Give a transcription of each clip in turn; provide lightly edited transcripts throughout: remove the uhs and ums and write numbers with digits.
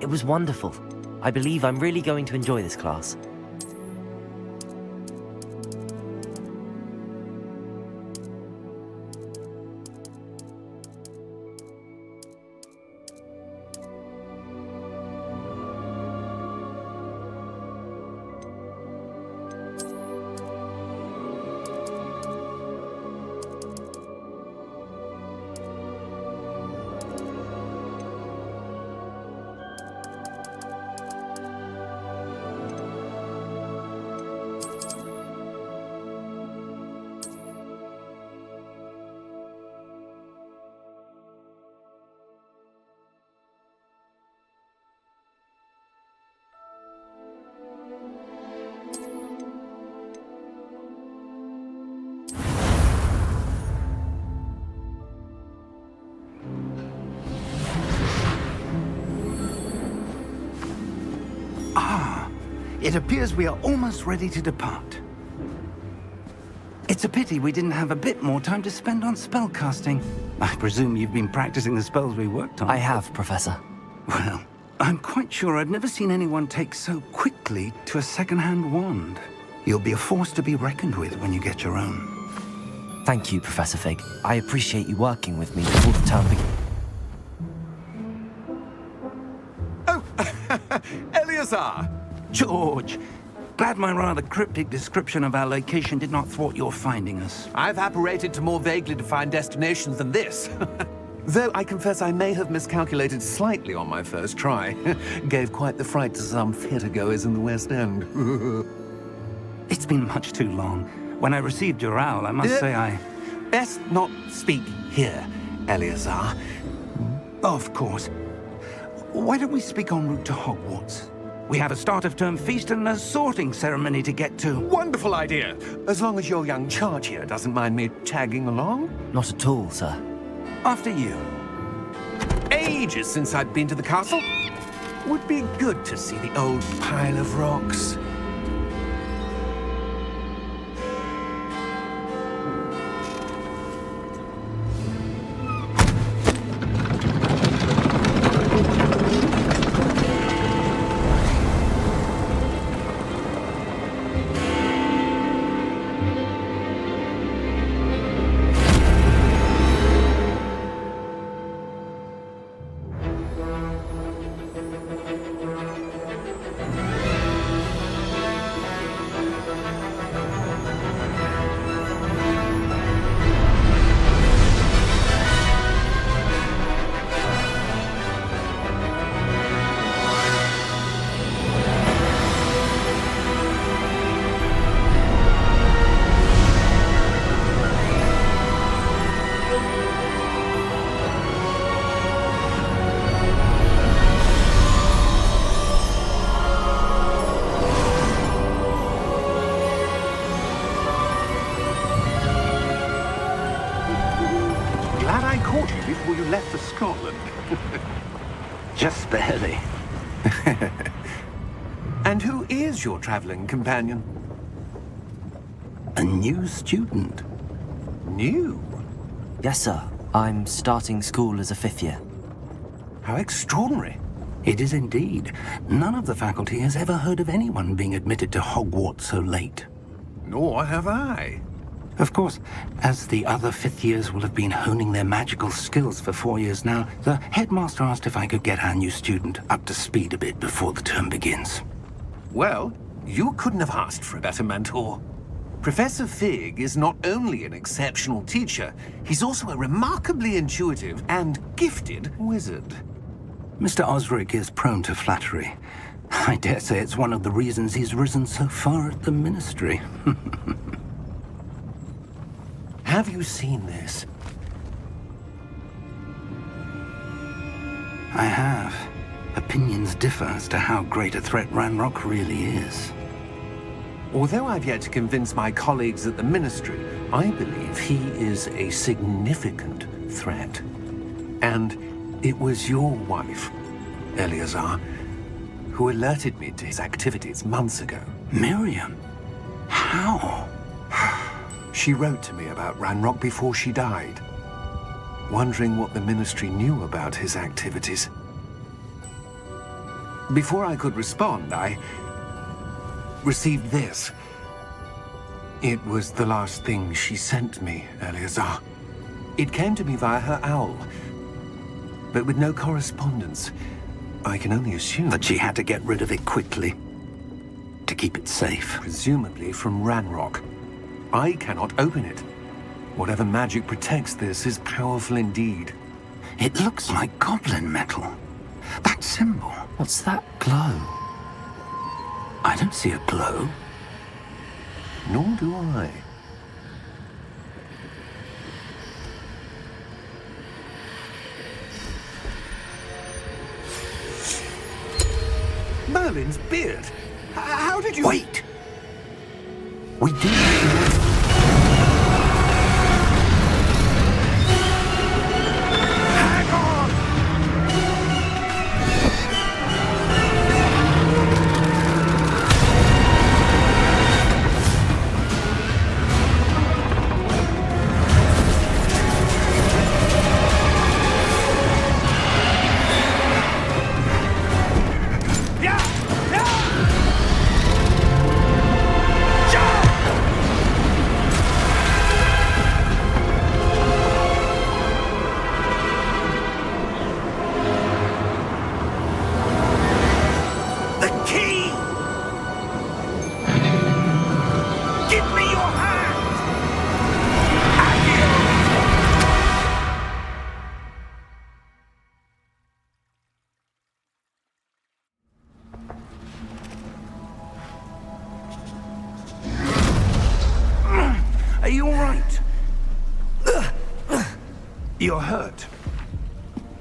It was wonderful. I believe I'm really going to enjoy this class. It appears we are almost ready to depart. It's a pity we didn't have a bit more time to spend on spellcasting. I presume you've been practicing the spells we worked on. I have, Professor. Well, I'm quite sure I've never seen anyone take so quickly to a second-hand wand. You'll be a force to be reckoned with when you get your own. Thank you, Professor Fig. I appreciate you working with me before the term begins. Oh, Eleazar! George, glad my rather cryptic description of our location did not thwart your finding us. I've apparated to more vaguely defined destinations than this. Though I confess I may have miscalculated slightly on my first try. Gave quite the fright to some theatre-goers in the West End. It's been much too long. When I received your owl, I must say I... Best not speak here, Eleazar. Of course. Why don't we speak en route to Hogwarts? We have a start-of-term feast and a sorting ceremony to get to. Wonderful idea! As long as your young charge here doesn't mind me tagging along. Not at all, sir. After you. Ages since I've been to the castle. Would be good to see the old pile of rocks. Before you left for Scotland. Just barely. And who is your traveling companion? A new student. New? Yes, sir. I'm starting school as a 5th year. How extraordinary. It is indeed. None of the faculty has ever heard of anyone being admitted to Hogwarts so late. Nor have I. Of course, as the other 5th years will have been honing their magical skills for 4 years now, the headmaster asked if I could get our new student up to speed a bit before the term begins. Well, you couldn't have asked for a better mentor. Professor Fig is not only an exceptional teacher, he's also a remarkably intuitive and gifted wizard. Mr. Osric is prone to flattery. I dare say it's one of the reasons he's risen so far at the Ministry. Have you seen this? I have. Opinions differ as to how great a threat Ranrock really is. Although I've yet to convince my colleagues at the Ministry, I believe he is a significant threat. And it was your wife, Eleazar, who alerted me to his activities months ago. Miriam? How? She wrote to me about Ranrock before she died, wondering what the Ministry knew about his activities. Before I could respond, I received this. It was the last thing she sent me, Eleazar. It came to me via her owl, but with no correspondence. I can only assume That she had to get rid of it quickly to keep it safe. presumably from Ranrock. I cannot open it. Whatever magic protects this is powerful indeed. It looks like goblin metal. That symbol. What's that glow? I don't see a glow. Nor do I. Merlin's beard. How did you... Wait! We do not know. Hang on! The key! Give me your hand! Are you all right? You're hurt.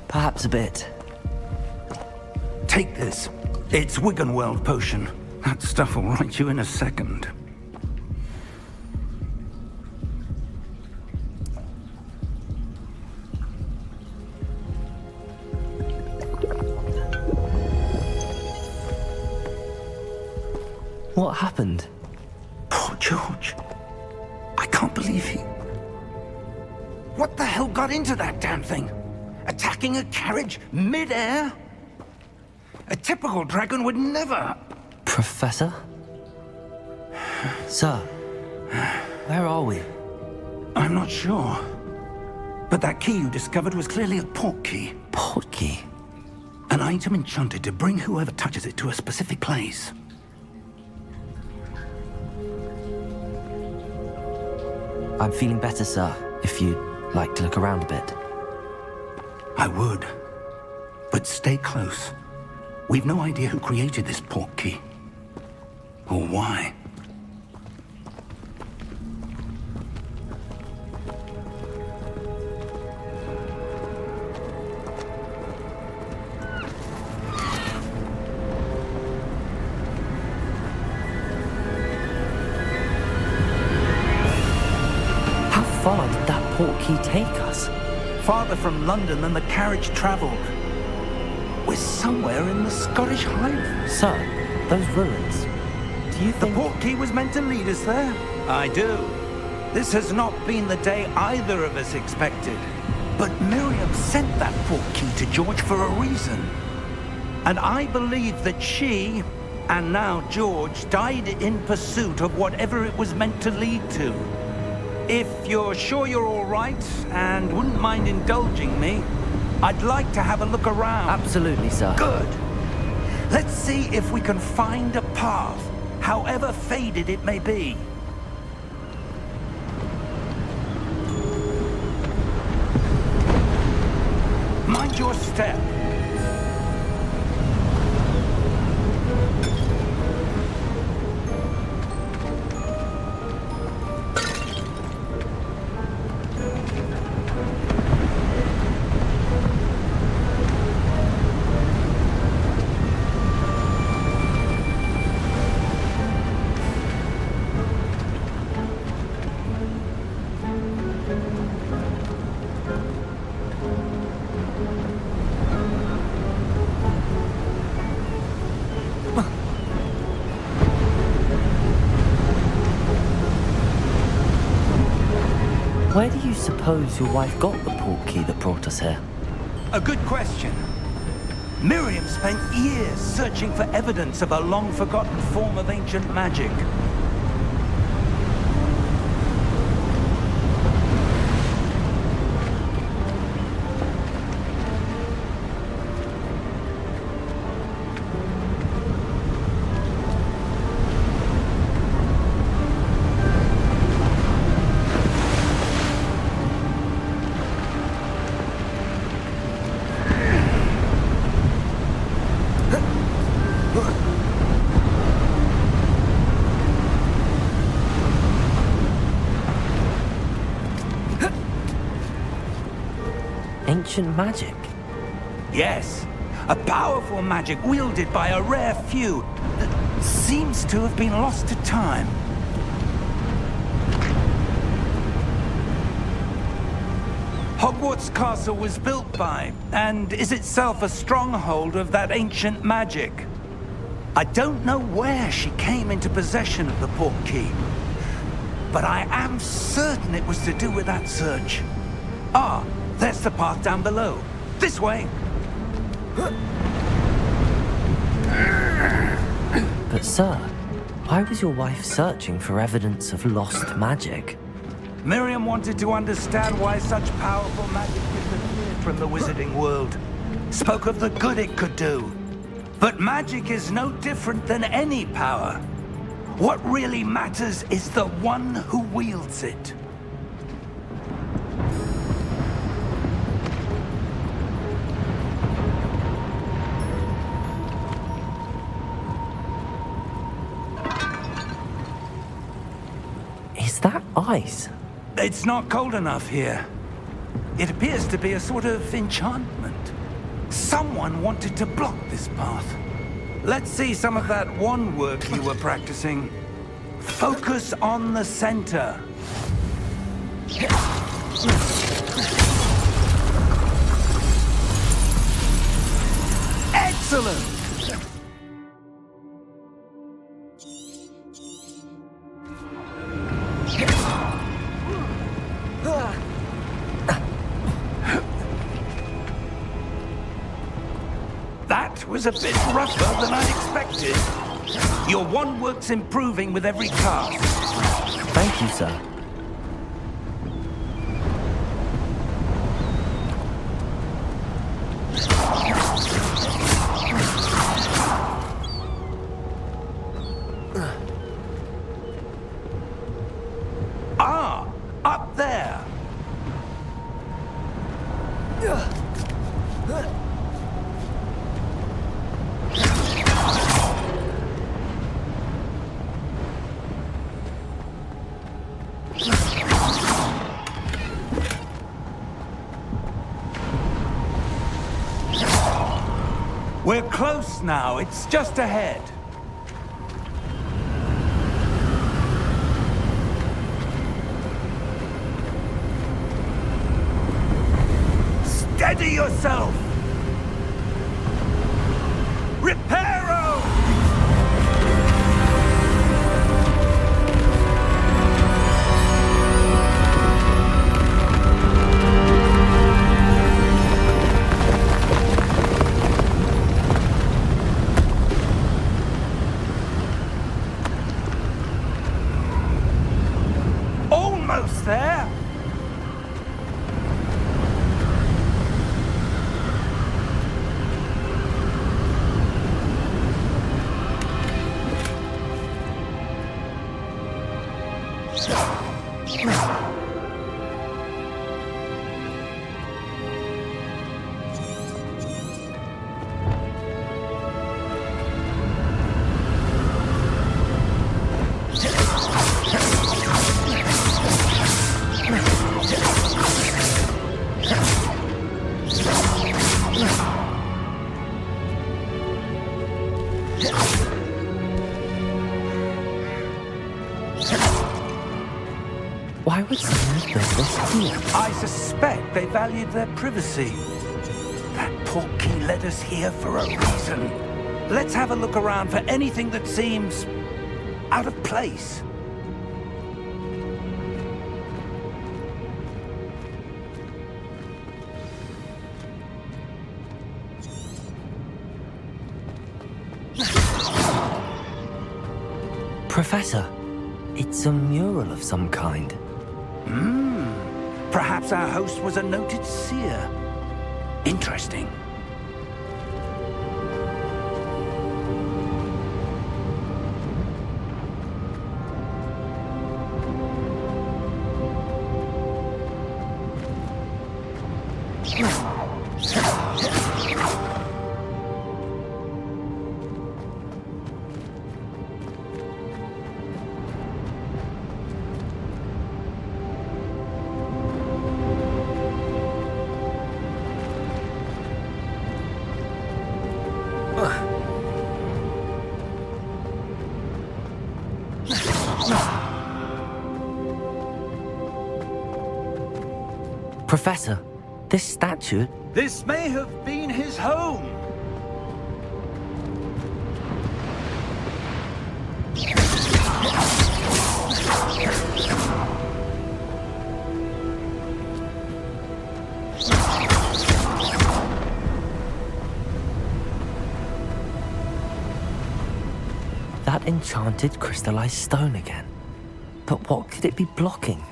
Perhaps a bit. Take this. It's Wiggenweld potion. That stuff will right you in a second. What happened? Poor George. I can't believe he... What the hell got into that damn thing? Attacking a carriage mid-air? A typical dragon would never... Professor? Sir, where are we? I'm not sure. But that key you discovered was clearly a port key. Port key? An item enchanted to bring whoever touches it to a specific place. I'm feeling better, sir, if you'd like to look around a bit. I would. But stay close. We've no idea who created this port key. Or why. How far did that port key take us? Farther from London than the carriage traveled. We're somewhere in the Scottish Highlands. Sir, those ruins. Do you The think... port key was meant to lead us there? I do. This has not been the day either of us expected. But Miriam sent that port key to George for a reason. And I believe that she, and now George, died in pursuit of whatever it was meant to lead to. If you're sure you're all right, and wouldn't mind indulging me, I'd like to have a look around. Absolutely, sir. Good. Let's see if we can find a path, however faded it may be. Mind your step. Where do you suppose your wife got the port key that brought us here? A good question. Miriam spent years searching for evidence of a long-forgotten form of ancient magic. Ancient magic? Yes, a powerful magic wielded by a rare few that seems to have been lost to time. Hogwarts Castle was built by, and is itself a stronghold of that ancient magic. I don't know where she came into possession of the portkey, but I am certain it was to do with that search. Ah, there's the path down below. This way! But sir, why was your wife searching for evidence of lost magic? Miriam wanted to understand why such powerful magic disappeared from the wizarding world. Spoke of the good it could do. But magic is no different than any power. What really matters is the one who wields it. Is that ice? It's not cold enough here. It appears to be a sort of enchantment. Someone wanted to block this path. Let's see some of that wand work you were practicing. Focus on the center. Excellent! That was a bit rougher than I'd expected. Your wand work's improving with every cast. Thank you, sir. Ah, up there. We're close now. It's just ahead. Steady yourself! Reparo! Almost there! Why would someone build this here? I suspect they valued their privacy. That portkey led us here for a reason. Let's have a look around for anything that seems out of place. Professor, it's a mural of some kind. Perhaps our host was a noted seer. Interesting. Professor, this statue... This may have been his home. That enchanted crystallized stone again. But what could it be blocking?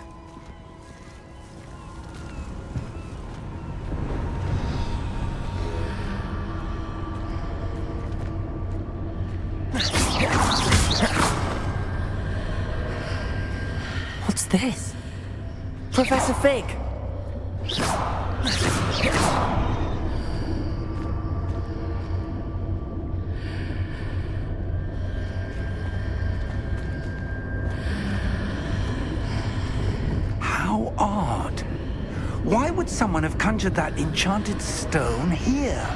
What's this? Professor Fig! How odd. Why would someone have conjured that enchanted stone here?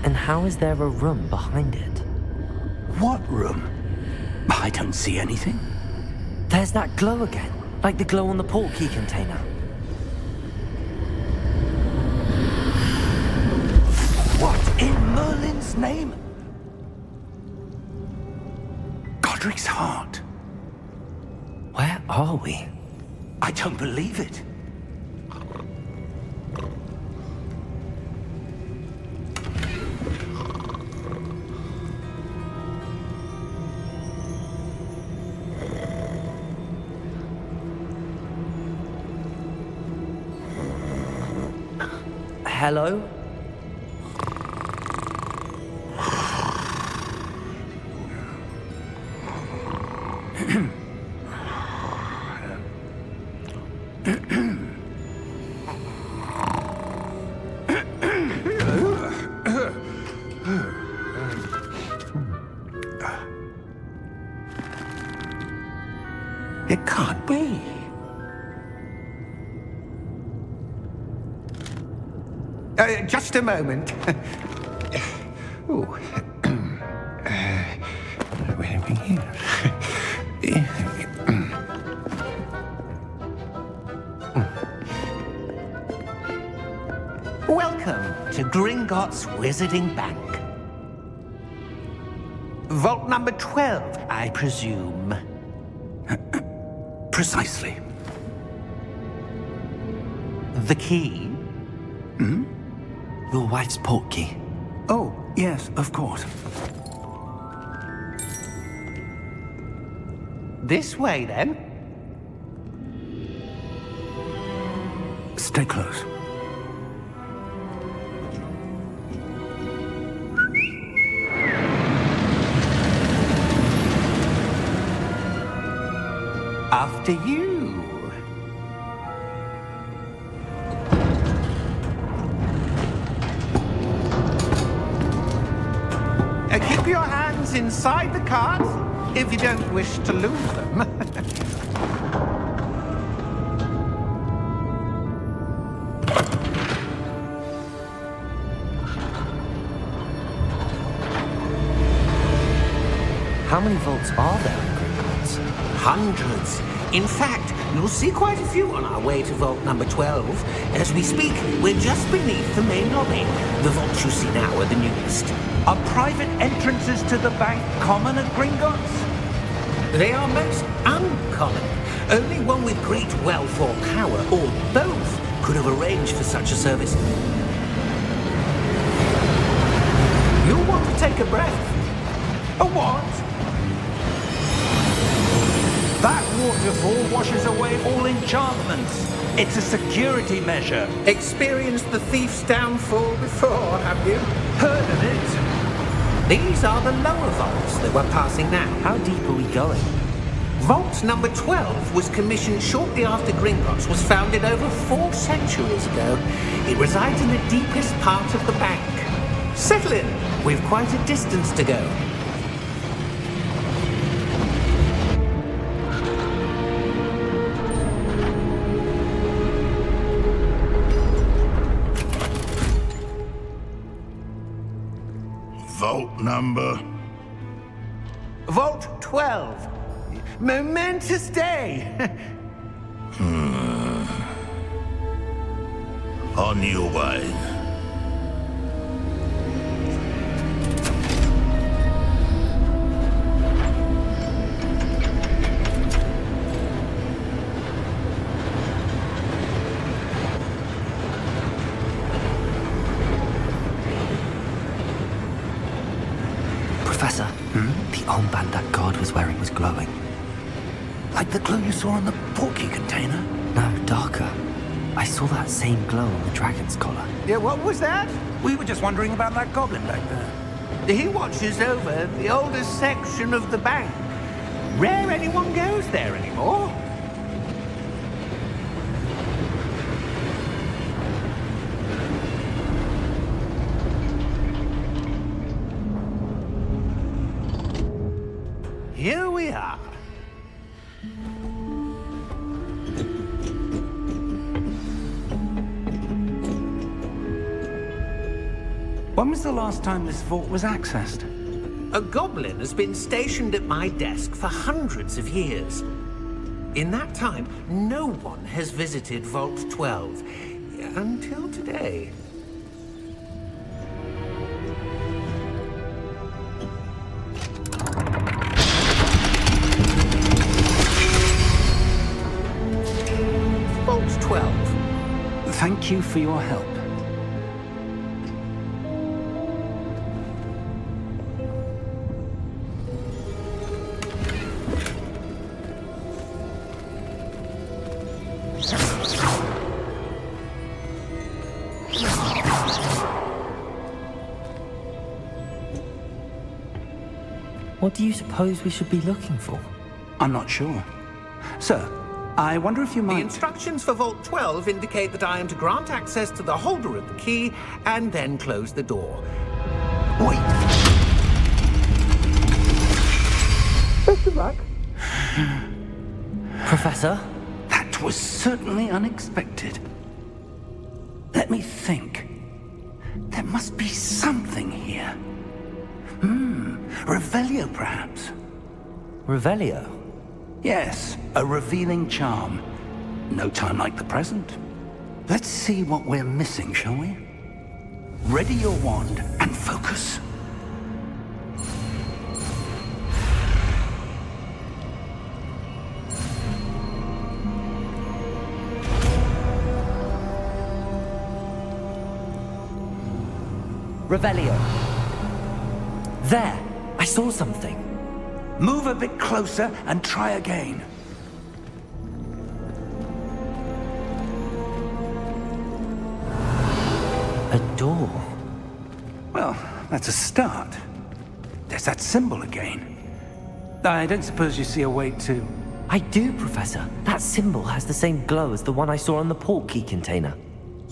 And how is there a room behind it? What room? I don't see anything. There's that glow again, like the glow on the portkey container. What in Merlin's name? Godric's heart. Where are we? I don't believe it. Hello? It can't be. Just a moment. Ooh. Where are we here? Welcome to Gringotts Wizarding Bank. Vault number 12, I presume. Precisely. The key? Your wife's portkey. Oh, yes, of course. This way, then. Stay close. After you. Keep your hands inside the cart if you don't wish to lose them. How many vaults are there in Gringotts? Hundreds. In fact, you'll see quite a few on our way to vault number 12. As we speak, we're just beneath the main lobby. The vaults you see now are the newest. Are private entrances to the bank common at Gringotts? They are most uncommon. Only one with great wealth or power, or both, could have arranged for such a service. You'll want to take a breath. A what? before washes away all enchantments. It's a security measure. Experienced the thief's downfall before, have you? Heard of it? These are the lower vaults that we're passing now. How deep are we going? Vault number 12 was commissioned shortly after Gringotts was founded over 4 centuries ago. It resides in the deepest part of the bank. Settle in. We've quite a distance to go. Vault number? Vault 12. Momentous day. On your way. Professor, the armband that guard was wearing was glowing. Like the glow you saw on the portkey container? No, darker. I saw that same glow on the dragon's collar. Yeah, what was that? We were just wondering about that goblin back there. He watches over the oldest section of the bank. Rare anyone goes there anymore. Here we are. When was the last time this vault was accessed? A goblin has been stationed at my desk for hundreds of years. In that time, no one has visited Vault 12 until today. Vault 12. Thank you for your help. What do you suppose we should be looking for? I'm not sure. Sir, I wonder if you The might... instructions for Vault 12 indicate that I am to grant access to the holder of the key and then close the door. Wait. Best of luck. Professor? That was certainly unexpected. Let me think. There must be something here. Revelio, perhaps? Revelio? Yes, a revealing charm. No time like the present. Let's see what we're missing, shall we? Ready your wand and focus. Revelio. There! I saw something. Move a bit closer and try again. A door. Well, that's a start. There's that symbol again. I don't suppose you see a way to... I do, Professor. That symbol has the same glow as the one I saw on the portkey container.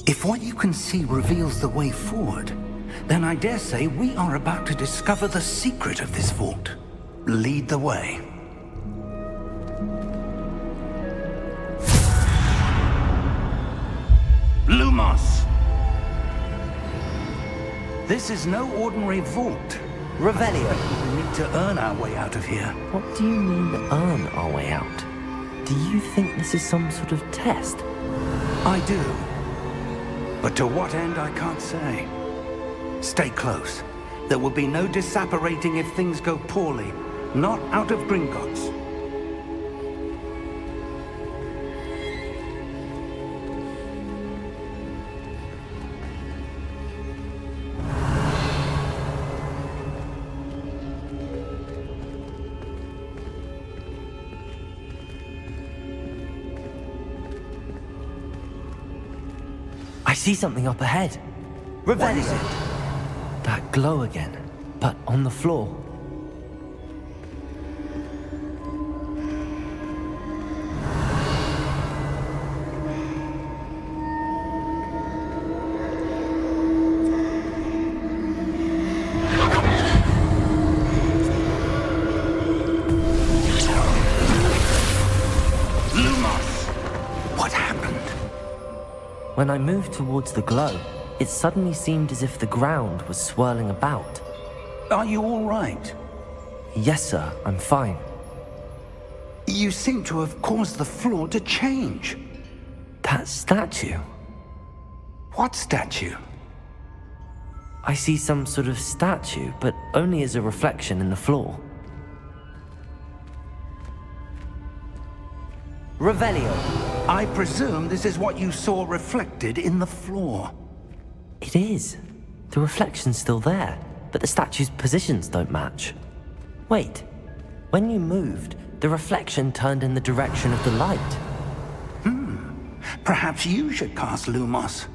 If what you can see reveals the way forward, then I dare say we are about to discover the secret of this vault. Lead the way. Lumos! This is no ordinary vault. Revelio. We need to earn our way out of here. What do you mean, earn our way out? Do you think this is some sort of test? I do. But to what end, I can't say. Stay close. There will be no disapparating if things go poorly. Not out of Gringotts. I see something up ahead. What is it? That glow again, but on the floor. When I moved towards the glow, it suddenly seemed as if the ground was swirling about. Are you all right? Yes, sir, I'm fine. You seem to have caused the floor to change. That statue? What statue? I see some sort of statue, but only as a reflection in the floor. Revelio. I presume this is what you saw reflected in the floor. It is. The reflection's still there, but the statue's positions don't match. Wait, when you moved, the reflection turned in the direction of the light. Perhaps you should cast Lumos.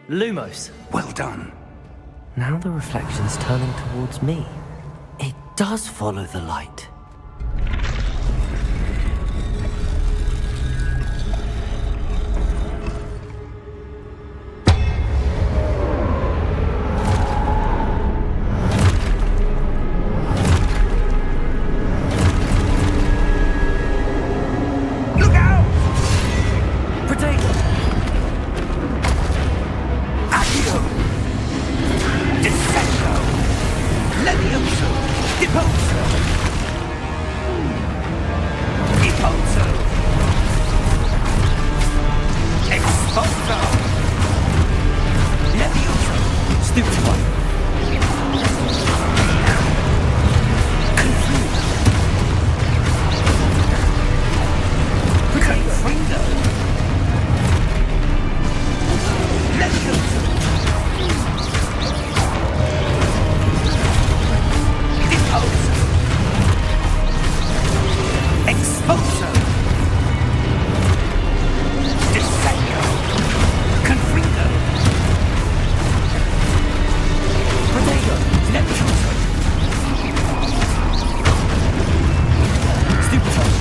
Lumos. Well done. Now the reflection's turning towards me. It does follow the light. Look out! Potato! Accio! Descendo! Levioso! Deposo! Deposo! Exposo! Levioso! Stupid one. Confrido! Levioso! Deposo! Exposo! Descendo! Confrido! Potato! Levioso! Stupid one.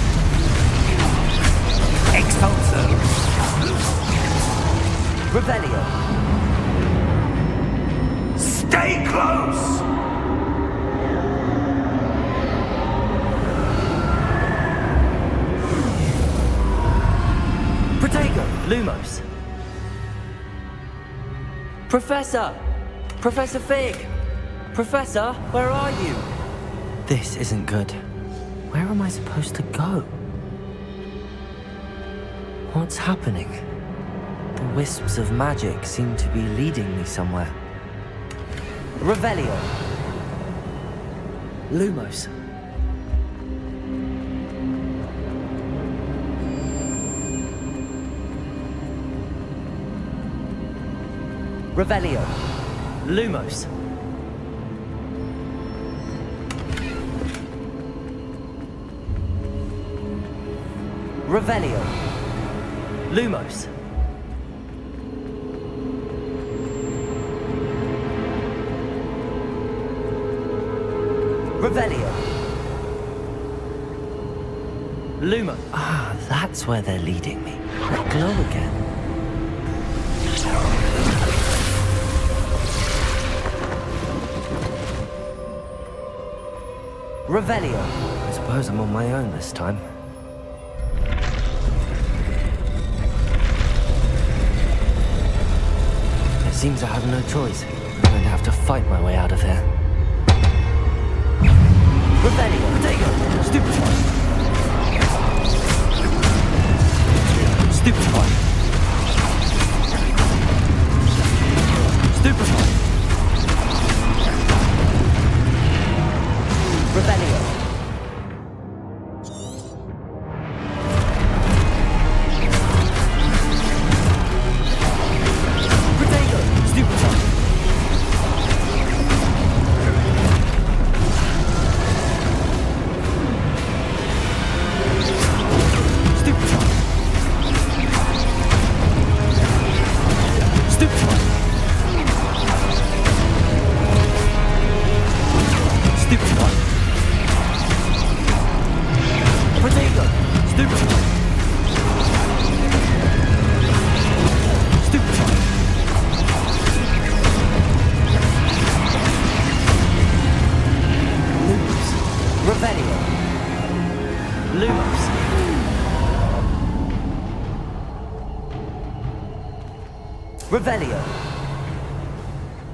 Expulso! Revelio. Stay close! Protego. Lumos. Professor! Professor Fig! Professor, where are you? This isn't good. Where am I supposed to go? What's happening? The wisps of magic seem to be leading me somewhere. Revelio. Lumos. Revelio. Lumos. Revelio. Lumos. Revelio. Lumo. Ah, that's where they're leading me. That glow again. Revelio. I suppose I'm on my own this time. It seems I have no choice. I'm going to have to fight my way out of here. Revelio. Potato. Stupid one. Stupid one. Stupid one. Revelio. Revelio.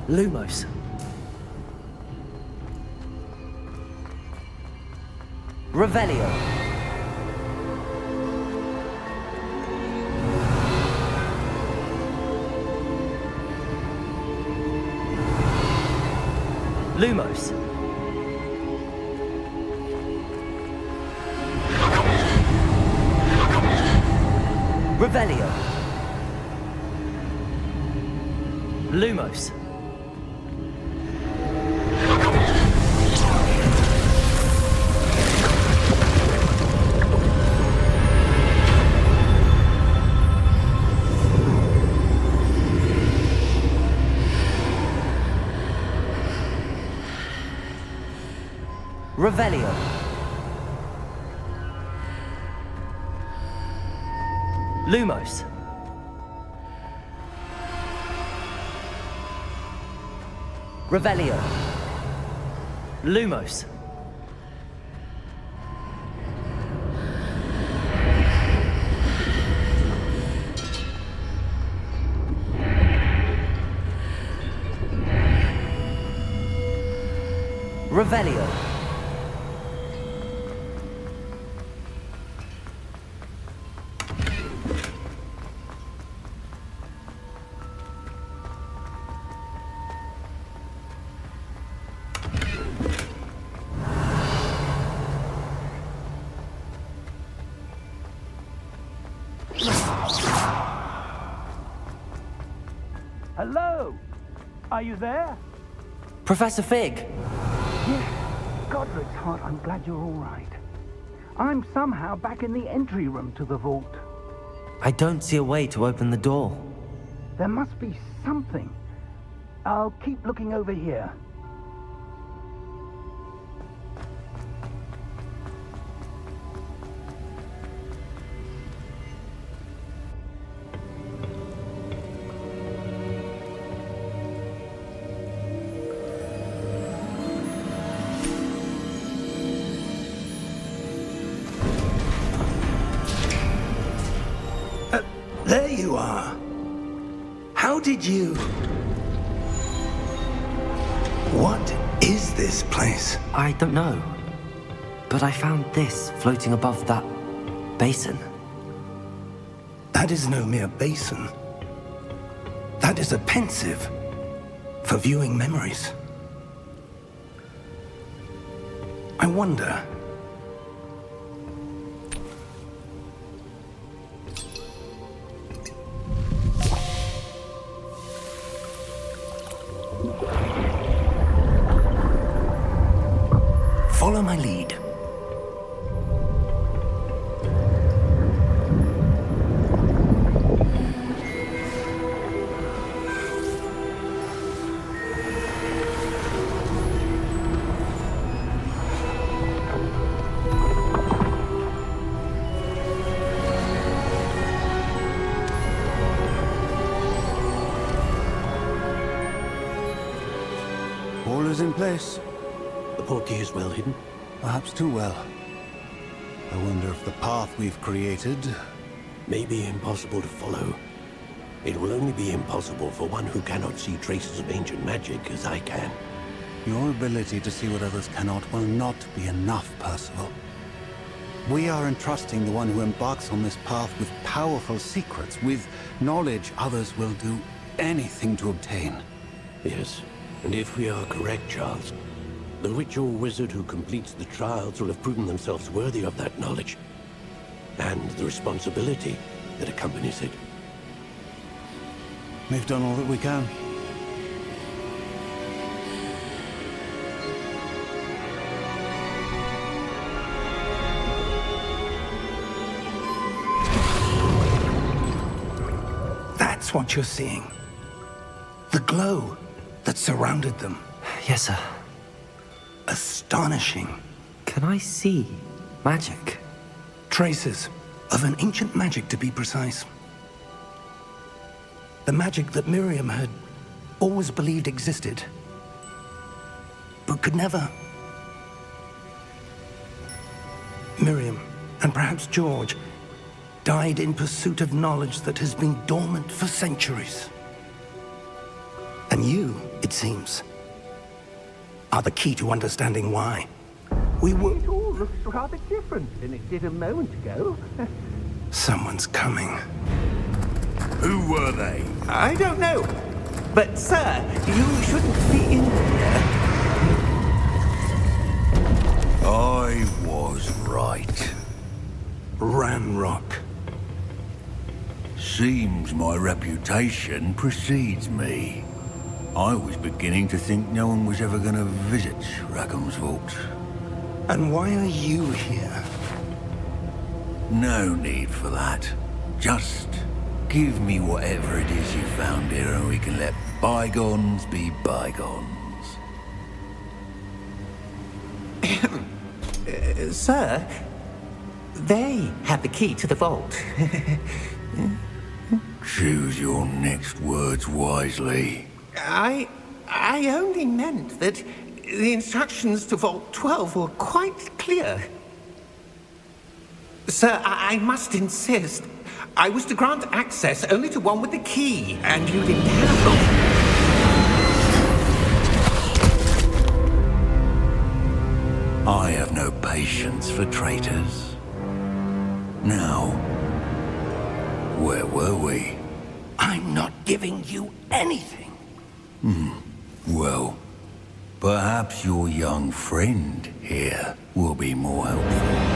Lumos. Revelio. Lumos. Revelio. Lumos. Revelio. Lumos. Revelio. Lumos. Revelio. Hello? Are you there? Professor Fig. Godric's heart, I'm glad you're all right. I'm somehow back in the entry room to the vault. I don't see a way to open the door. There must be something. I'll keep looking over here. There you are. How did you... What is this place? I don't know. But I found this floating above that basin. That is no mere basin. That is a pensive for viewing memories. I wonder... Follow my lead. All is in place. The portkey is well hidden. Perhaps too well. I wonder if the path we've created... May be impossible to follow. It will only be impossible for one who cannot see traces of ancient magic as I can. Your ability to see what others cannot will not be enough, Percival. We are entrusting the one who embarks on this path with powerful secrets, with knowledge others will do anything to obtain. Yes, and if we are correct, Charles, the witch or wizard who completes the trials will have proven themselves worthy of that knowledge, and the responsibility that accompanies it. We've done all that we can. That's what you're seeing. The glow that surrounded them. Yes, sir. Astonishing. Can I see magic? Traces of an ancient magic, to be precise. The magic that Miriam had always believed existed, but could never. Miriam, and perhaps George, died in pursuit of knowledge that has been dormant for centuries. And you, it seems, are the key to understanding why. We were... It all looks rather different than it did a moment ago. Someone's coming. Who were they? I don't know. But, sir, you shouldn't be in here. I was right. Ranrock. Seems my reputation precedes me. I was beginning to think no one was ever going to visit Rackham's vault. And why are you here? No need for that. Just give me whatever it is you found here and we can let bygones be bygones. Sir, they have the key to the vault. Choose your next words wisely. I only meant that the instructions to Vault 12 were quite clear. Sir, I must insist. I was to grant access only to one with the key, and you didn't have them. I have no patience for traitors. Now, where were we? I'm not giving you anything. Well, perhaps your young friend here will be more helpful.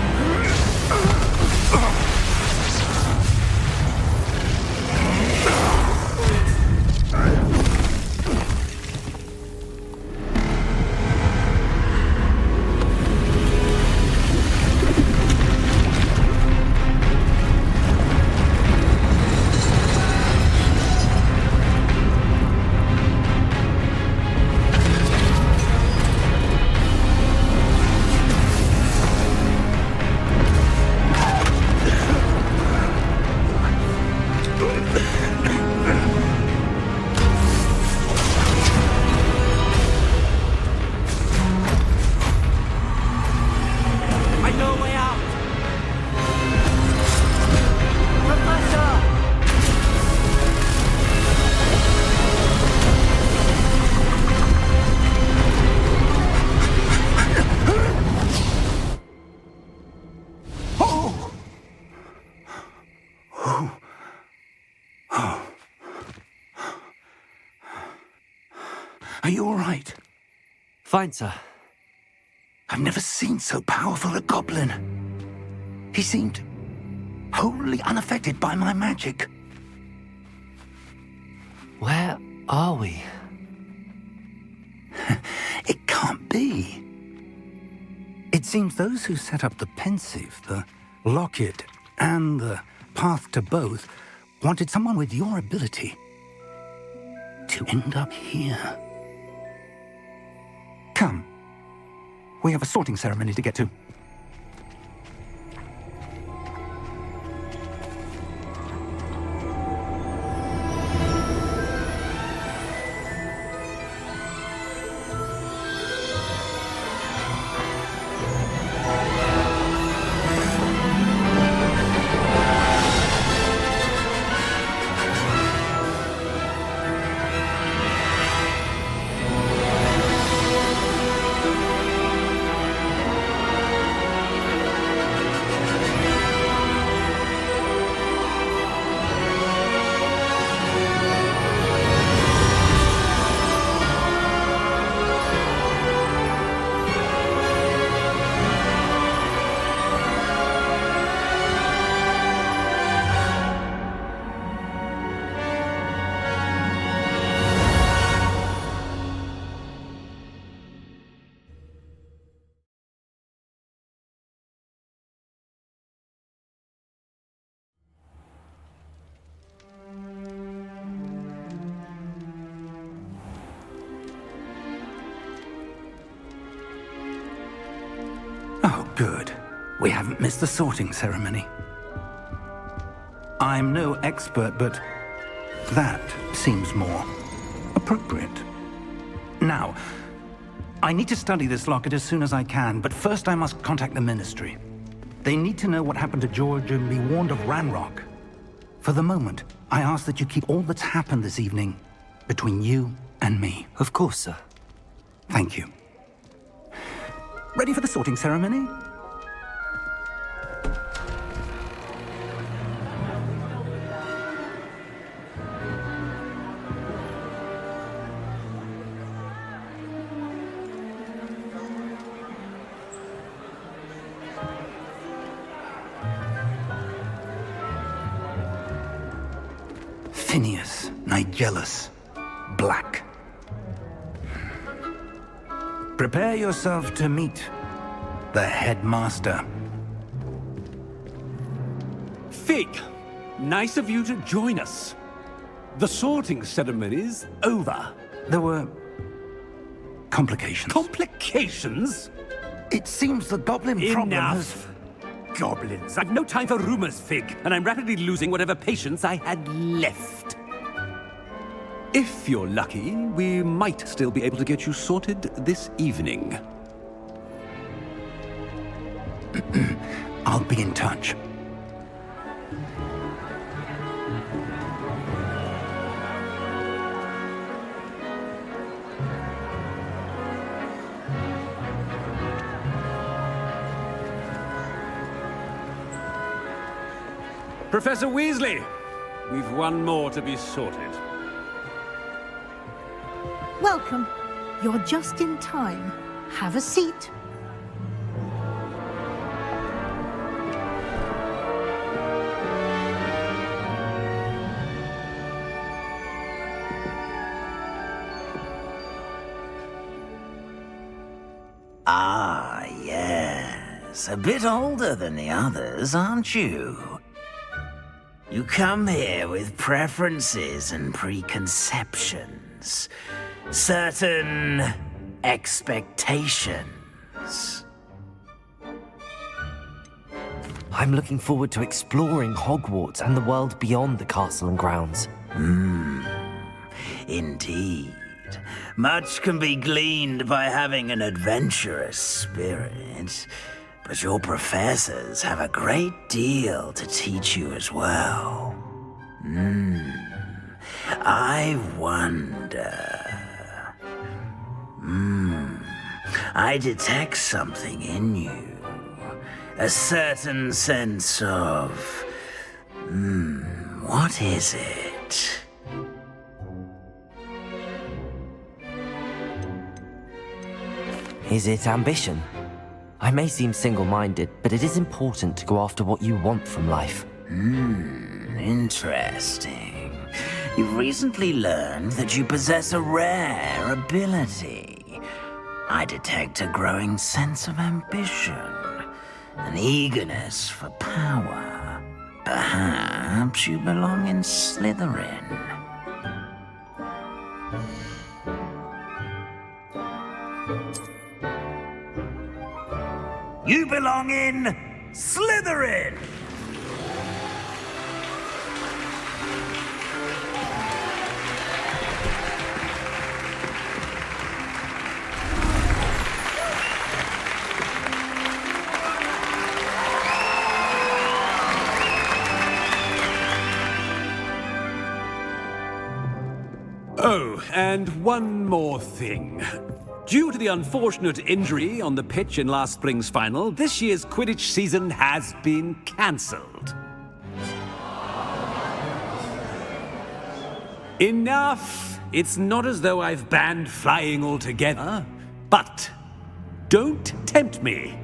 Are you all right? Fine, sir. I've never seen so powerful a goblin. He seemed wholly unaffected by my magic. Where are we? It can't be. It seems those who set up the pensive, the locket, and the path to both wanted someone with your ability to end up here. Come. We have a sorting ceremony to get to. Oh, good. We haven't missed the sorting ceremony. I'm no expert, but that seems more appropriate. Now, I need to study this locket as soon as I can, but first I must contact the Ministry. They need to know what happened to George and be warned of Ranrock. For the moment, I ask that you keep all that's happened this evening between you and me. Of course, sir. Thank you. Ready for the sorting ceremony? Phineas, Nigellus, Black. Prepare yourself to meet the headmaster. Fig, nice of you to join us. The sorting ceremony's over. There were complications. Complications? It seems the goblin problem has... Enough! Goblins. I've no time for rumors, Fig, and I'm rapidly losing whatever patience I had left. If you're lucky, we might still be able to get you sorted this evening. I'll be in touch. Professor Weasley, we've one more to be sorted. Welcome. You're just in time. Have a seat. Ah, yes. A bit older than the others, aren't you? You come here with preferences and preconceptions. Certain expectations. I'm looking forward to exploring Hogwarts and the world beyond the castle and grounds. Indeed. Much can be gleaned by having an adventurous spirit, but your professors have a great deal to teach you as well. I wonder... I detect something in you. A certain sense of... what is it? Is it ambition? I may seem single-minded, but it is important to go after what you want from life. Interesting. You've recently learned that you possess a rare ability. I detect a growing sense of ambition, an eagerness for power. Perhaps you belong in Slytherin. You belong in Slytherin! Oh, and one more thing. Due to the unfortunate injury on the pitch in last spring's final, this year's Quidditch season has been cancelled. Enough! It's not as though I've banned flying altogether, but don't tempt me.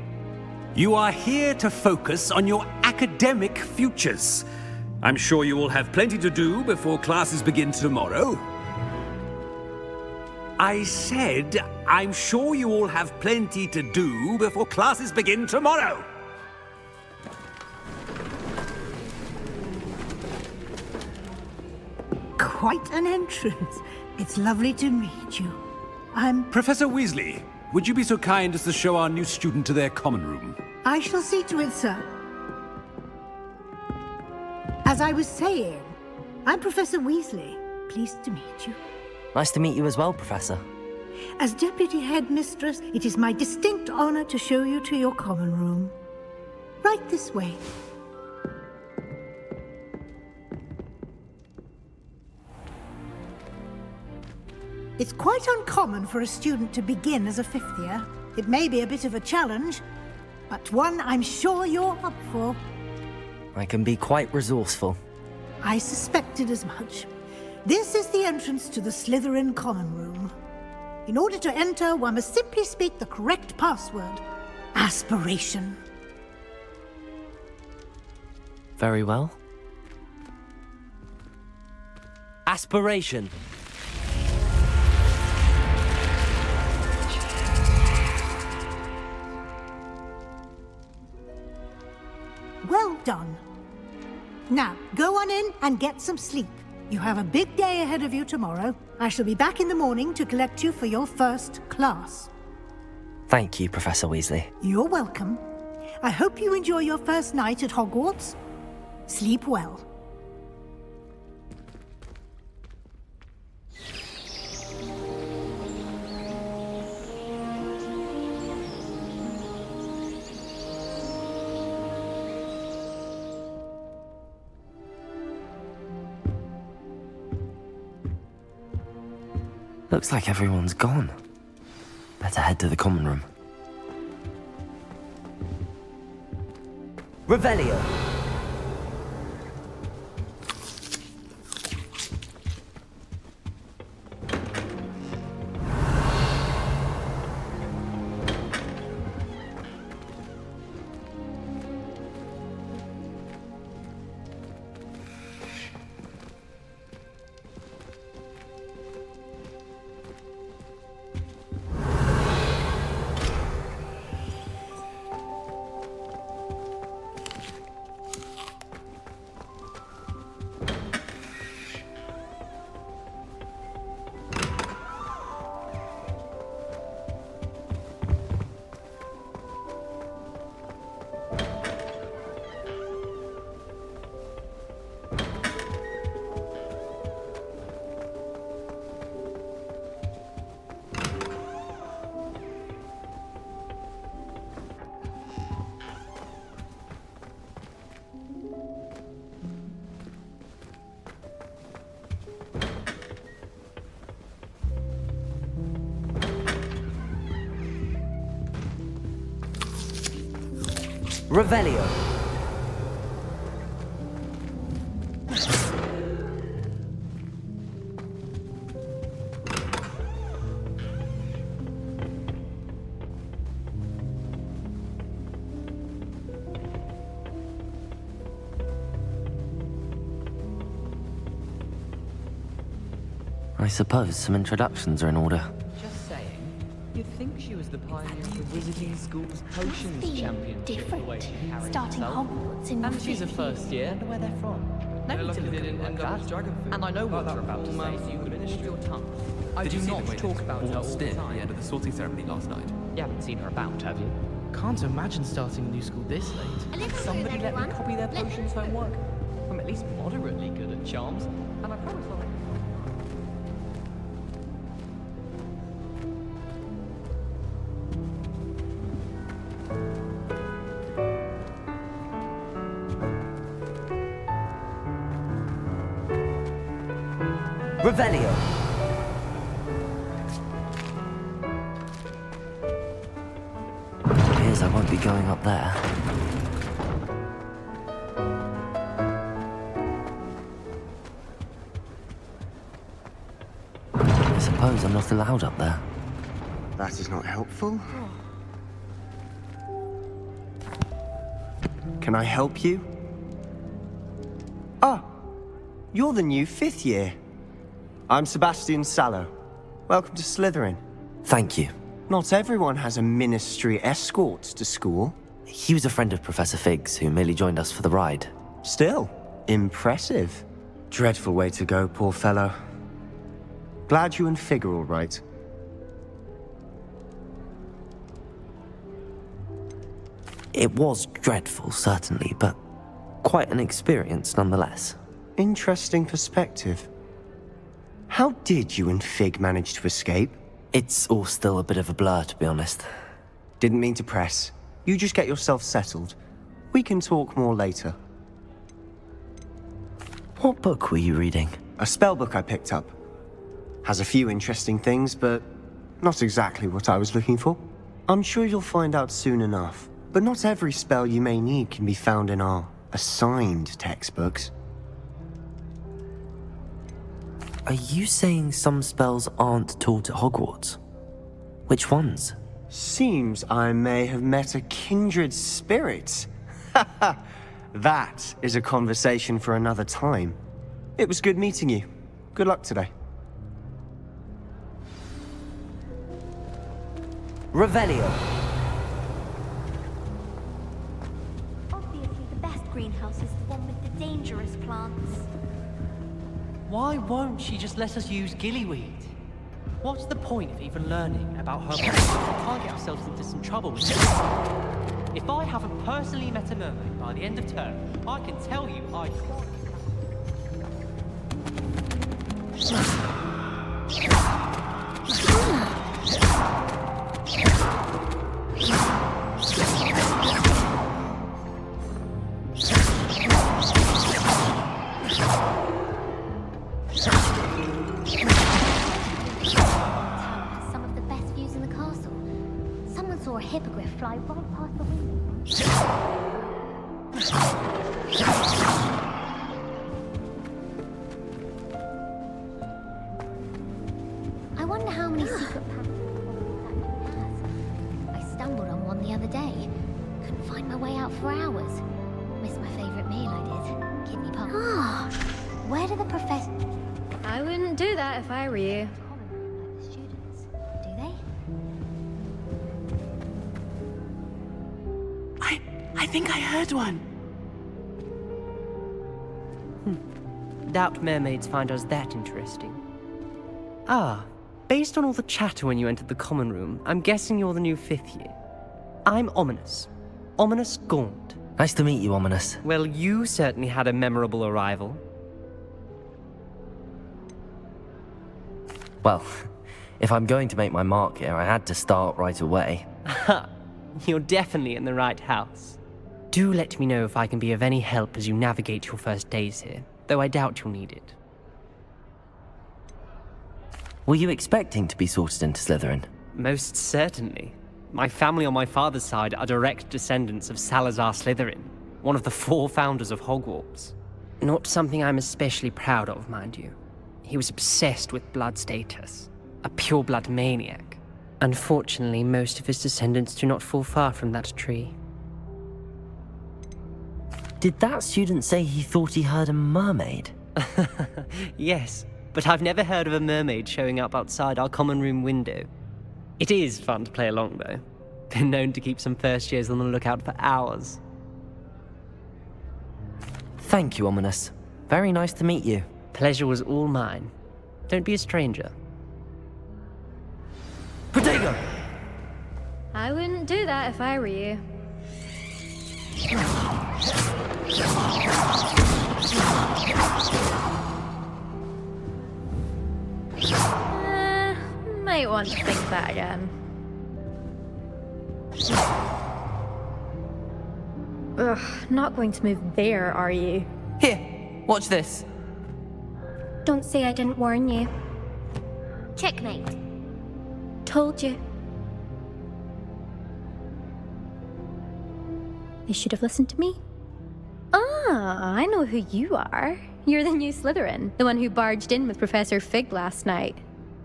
You are here to focus on your academic futures. I'm sure you will have plenty to do before classes begin tomorrow. I said, I'm sure you all have plenty to do before classes begin tomorrow. Quite an entrance. It's lovely to meet you. I'm... Professor Weasley, would you be so kind as to show our new student to their common room? I shall see to it, sir. As I was saying, I'm Professor Weasley. Pleased to meet you. Nice to meet you as well, Professor. As Deputy Headmistress, it is my distinct honor to show you to your common room. Right this way. It's quite uncommon for a student to begin as a fifth year. It may be a bit of a challenge, but one I'm sure you're up for. I can be quite resourceful. I suspected as much. This is the entrance to the Slytherin Common Room. In order to enter, one must simply speak the correct password. Aspiration. Very well. Aspiration. Well done. Now, go on in and get some sleep. You have a big day ahead of you tomorrow. I shall be back in the morning to collect you for your first class. Thank you, Professor Weasley. You're welcome. I hope you enjoy your first night at Hogwarts. Sleep well. Looks like everyone's gone. Better head to the common room. Revelio. Revelio. I suppose some introductions are in order. Just saying. You'd think she was the pioneer of the Wizarding School's potions champion. Different. Starting Hogwarts in And she's a first year. I wonder where they're from. No need to look at them like that. And I know what you're about to say, so you can hold your tongue. I do not talk about her all the time. At the end of the sorting ceremony last night. You haven't seen her about, have you? Can't imagine starting a new school this late. Somebody let me copy their potions homework. I'm at least moderately good at charms, and I promise I'll... Revelio. Appears I won't be going up there. I suppose I'm not allowed up there. That is not helpful. Can I help you? Ah, you're the new 5th year. I'm Sebastian Sallow. Welcome to Slytherin. Thank you. Not everyone has a ministry escort to school. He was a friend of Professor Fig's who merely joined us for the ride. Still, impressive. Dreadful way to go, poor fellow. Glad you and Fig are all right. It was dreadful, certainly, but quite an experience nonetheless. Interesting perspective. How did you and Fig manage to escape? It's all still a bit of a blur, to be honest. Didn't mean to press. You just get yourself settled. We can talk more later. What book were you reading? A spell book I picked up. Has a few interesting things, but not exactly what I was looking for. I'm sure you'll find out soon enough. But not every spell you may need can be found in our assigned textbooks. Are you saying some spells aren't taught at Hogwarts? Which ones? Seems I may have met a kindred spirit. That is a conversation for another time. It was good meeting you. Good luck today. Revelio. Obviously, the best greenhouse is the one with the dangerous plants. Why won't she just let us use gillyweed? What's the point of even learning about her plants if we can't get ourselves into some trouble with it? If I haven't personally met a mermaid by the end of term, I can tell you I Some of the best views in the castle. Someone saw a hippogriff fly right past the window. I wonder how many secret passages has. I stumbled on one the other day. Couldn't find my way out for hours. Missed my favorite meal, I did. Kidney pie. Where do the professor... I wouldn't do that if I were you. Like the students, do they? I think I heard one. doubt mermaids find us that interesting. Ah, based on all the chatter when you entered the common room, I'm guessing you're the new 5th year. I'm Ominous. Ominous Gaunt. Nice to meet you, Ominous. Well, you certainly had a memorable arrival. Well, if I'm going to make my mark here, I had to start right away. Ha! You're definitely in the right house. Do let me know if I can be of any help as you navigate your first days here, though I doubt you'll need it. Were you expecting to be sorted into Slytherin? Most certainly. My family on my father's side are direct descendants of Salazar Slytherin, one of the 4 founders of Hogwarts. Not something I'm especially proud of, mind you. He was obsessed with blood status, a pure-blood maniac. Unfortunately, most of his descendants do not fall far from that tree. Did that student say he thought he heard a mermaid? Yes, but I've never heard of a mermaid showing up outside our common room window. It is fun to play along, though. Been known to keep some first years on the lookout for hours. Thank you, Ominous. Very nice to meet you. Pleasure was all mine. Don't be a stranger. Protego! I wouldn't do that if I were you. Might want to think that again. Ugh, not going to move there, are you? Here, watch this. Don't say I didn't warn you. Checkmate. Told you. They should have listened to me. Ah, I know who you are. You're the new Slytherin, the one who barged in with Professor Fig last night.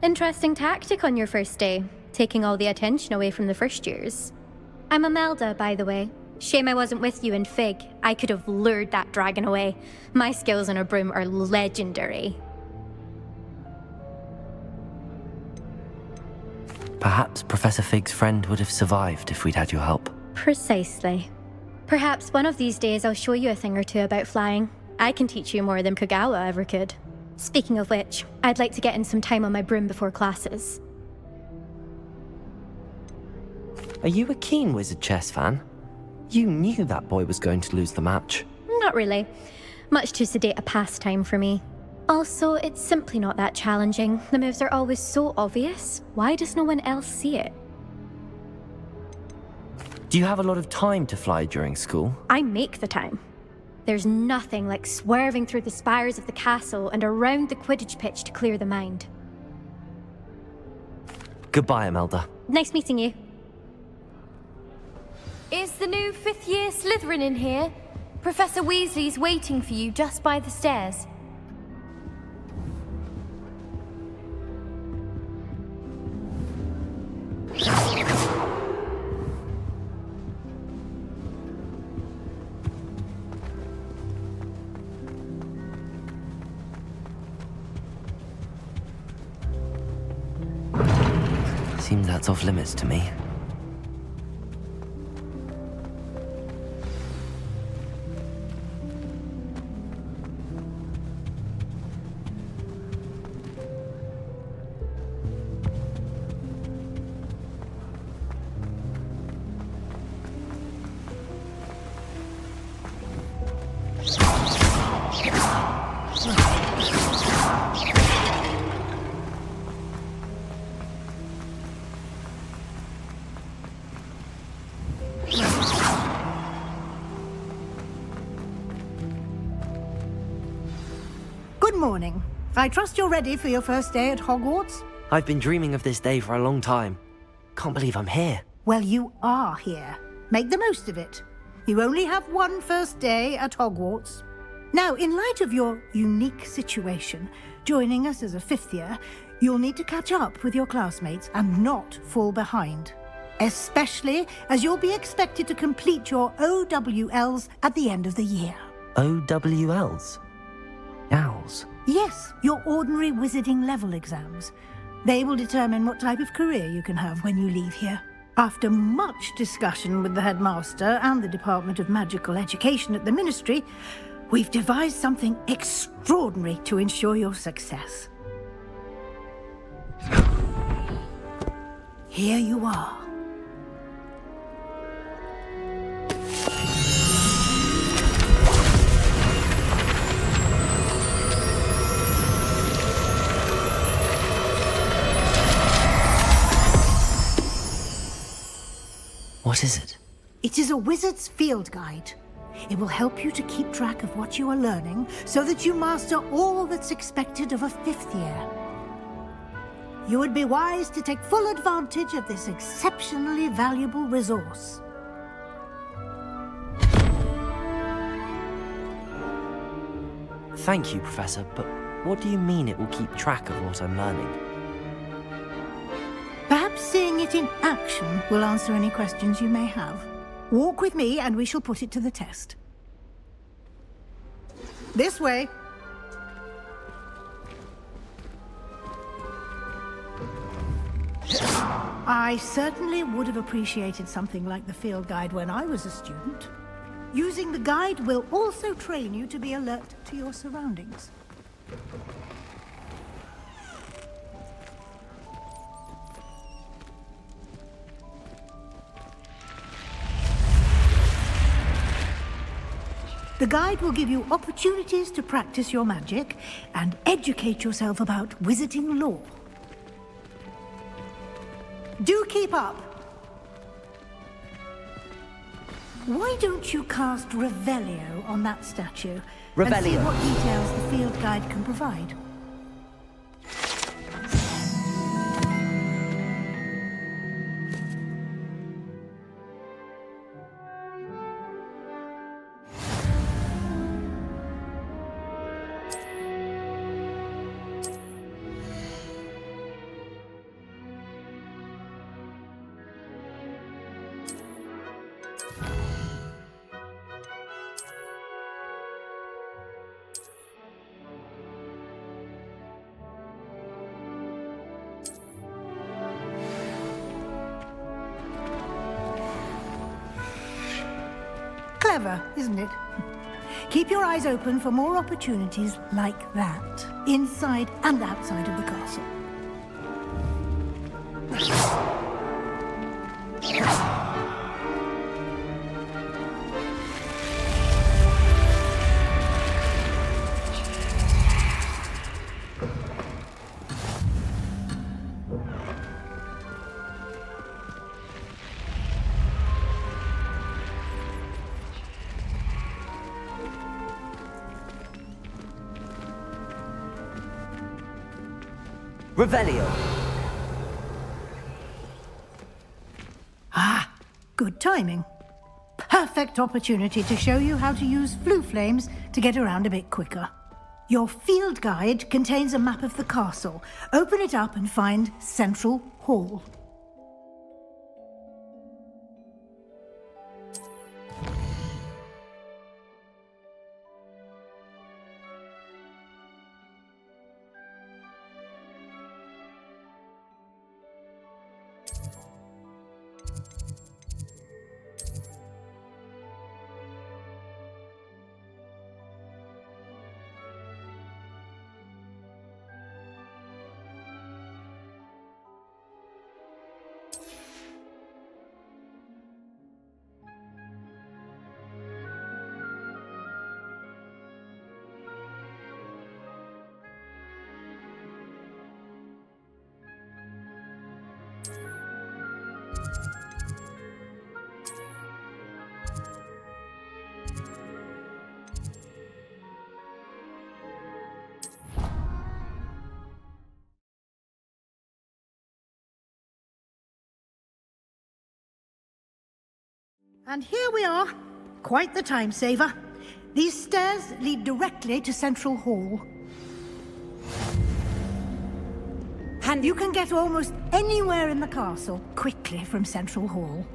Interesting tactic on your first day, taking all the attention away from the first years. I'm Imelda, by the way. Shame I wasn't with you in Fig. I could have lured that dragon away. My skills on a broom are legendary. Perhaps Professor Fig's friend would have survived if we'd had your help. Precisely. Perhaps one of these days I'll show you a thing or two about flying. I can teach you more than Kagawa ever could. Speaking of which, I'd like to get in some time on my broom before classes. Are you a keen Wizard Chess fan? You knew that boy was going to lose the match. Not really. Much too sedate a pastime for me. Also, it's simply not that challenging. The moves are always so obvious. Why does no one else see it? Do you have a lot of time to fly during school? I make the time. There's nothing like swerving through the spires of the castle and around the Quidditch pitch to clear the mind. Goodbye, Imelda. Nice meeting you. Is the new fifth-year Slytherin in here? Professor Weasley's waiting for you just by the stairs. Seems that's off limits to me. Good morning. I trust you're ready for your first day at Hogwarts? I've been dreaming of this day for a long time. Can't believe I'm here. Well, you are here. Make the most of it. You only have one first day at Hogwarts. Now, in light of your unique situation, joining us as a fifth year, you'll need to catch up with your classmates and not fall behind. Especially as you'll be expected to complete your OWLs at the end of the year. OWLs? Owls? Yes, your ordinary wizarding level exams. They will determine what type of career you can have when you leave here. After much discussion with the headmaster and the Department of Magical Education at the Ministry, we've devised something extraordinary to ensure your success. Here you are. What is it? It is a wizard's field guide. It will help you to keep track of what you are learning so that you master all that's expected of a fifth year. You would be wise to take full advantage of this exceptionally valuable resource. Thank you, Professor, but what do you mean it will keep track of what I'm learning? Perhaps seeing it in action will answer any questions you may have. Walk with me and we shall put it to the test. This way. I certainly would have appreciated something like the field guide when I was a student. Using the guide will also train you to be alert to your surroundings. The guide will give you opportunities to practice your magic and educate yourself about wizarding lore. Do keep up! Why don't you cast Revelio on that statue and see Revelio. what details the field guide can provide? Clever, isn't it? Keep your eyes open for more opportunities like that, inside and outside of the castle. Revelio. Good timing. Perfect opportunity to show you how to use flue flames to get around a bit quicker. Your field guide contains a map of the castle. Open it up and find Central Hall. And here we are. Quite the time saver. These stairs lead directly to Central Hall. And you can get almost anywhere in the castle quickly from Central Hall.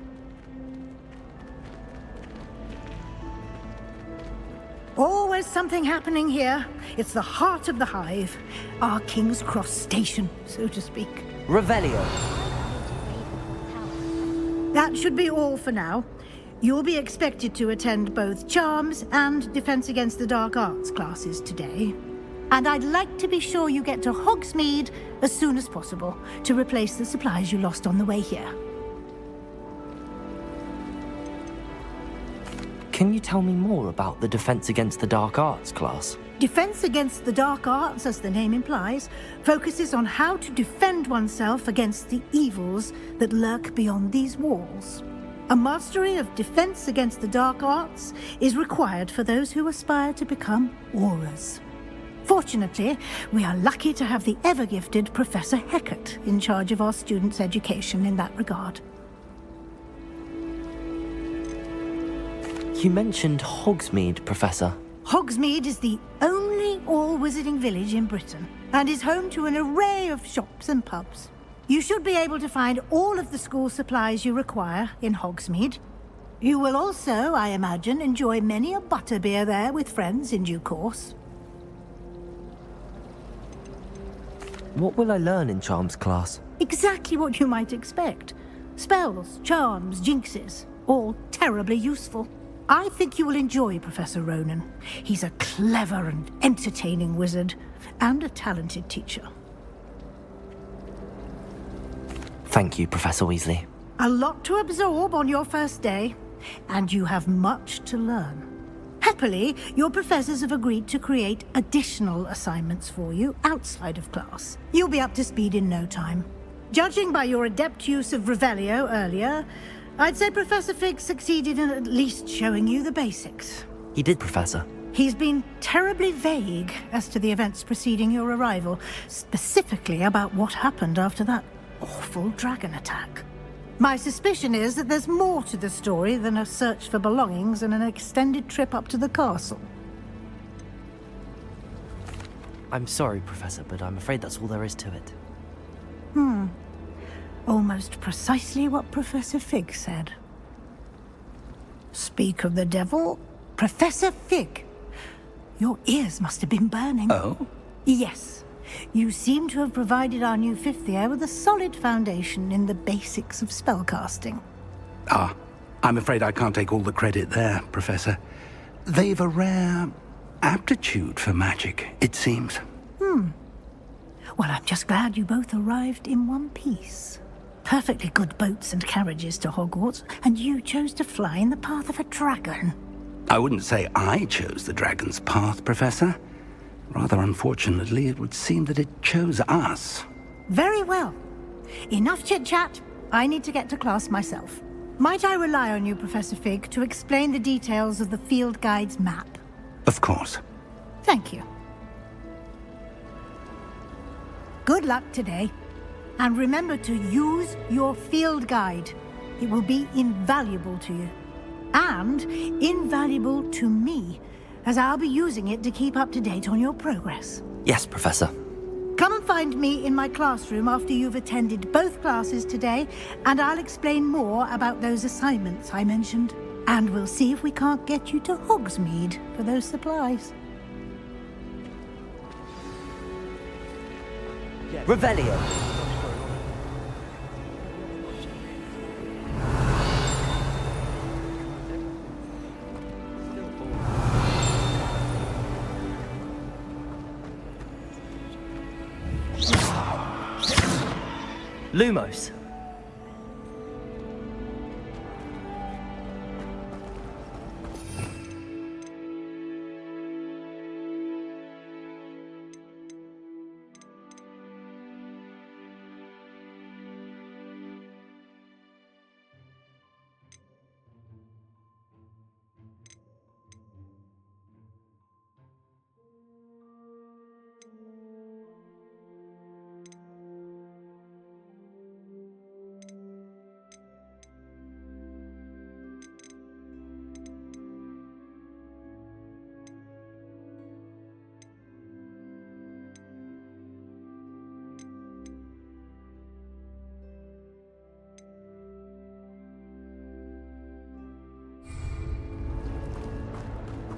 Always something happening here. It's the heart of the hive. Our King's Cross station, so to speak. Revelio. That should be all for now. You'll be expected to attend both Charms and Defense Against the Dark Arts classes today. And I'd like to be sure you get to Hogsmeade as soon as possible to replace the supplies you lost on the way here. Can you tell me more about the Defense Against the Dark Arts class? Defense Against the Dark Arts, as the name implies, focuses on how to defend oneself against the evils that lurk beyond these walls. A mastery of Defense Against the Dark Arts is required for those who aspire to become Aurors. Fortunately, we are lucky to have the ever-gifted Professor Hecat in charge of our students' education in that regard. You mentioned Hogsmeade, Professor. Hogsmeade is the only all-wizarding village in Britain and is home to an array of shops and pubs. You should be able to find all of the school supplies you require in Hogsmeade. You will also, I imagine, enjoy many a butterbeer there with friends in due course. What will I learn in Charms class? Exactly what you might expect. Spells, charms, jinxes, all terribly useful. I think you will enjoy Professor Ronan. He's a clever and entertaining wizard, and a talented teacher. Thank you, Professor Weasley. A lot to absorb on your first day, and you have much to learn. Happily, your professors have agreed to create additional assignments for you outside of class. You'll be up to speed in no time. Judging by your adept use of Revelio earlier, I'd say Professor Fig succeeded in at least showing you the basics. He did, Professor. He's been terribly vague as to the events preceding your arrival, specifically about what happened after that awful dragon attack. My suspicion is that there's more to the story than a search for belongings and an extended trip up to the castle. I'm sorry, Professor, but I'm afraid that's all there is to it. Almost precisely what Professor Fig said. Speak of the devil, Professor Fig. Your ears must have been burning. Oh? Yes. You seem to have provided our new fifth year with a solid foundation in the basics of spellcasting. Ah, I'm afraid I can't take all the credit there, Professor. They've a rare aptitude for magic, it seems. Well, I'm just glad you both arrived in one piece. Perfectly good boats and carriages to Hogwarts, and you chose to fly in the path of a dragon. I wouldn't say I chose the dragon's path, Professor. Rather unfortunately, it would seem that it chose us. Very well. Enough chit-chat. I need to get to class myself. Might I rely on you, Professor Fig, to explain the details of the field guide's map? Of course. Thank you. Good luck today. And remember to use your field guide. It will be invaluable to you. And invaluable to me, as I'll be using it to keep up to date on your progress. Yes, Professor. Come and find me in my classroom after you've attended both classes today, and I'll explain more about those assignments I mentioned. And we'll see if we can't get you to Hogsmeade for those supplies. Revelio. Lumos.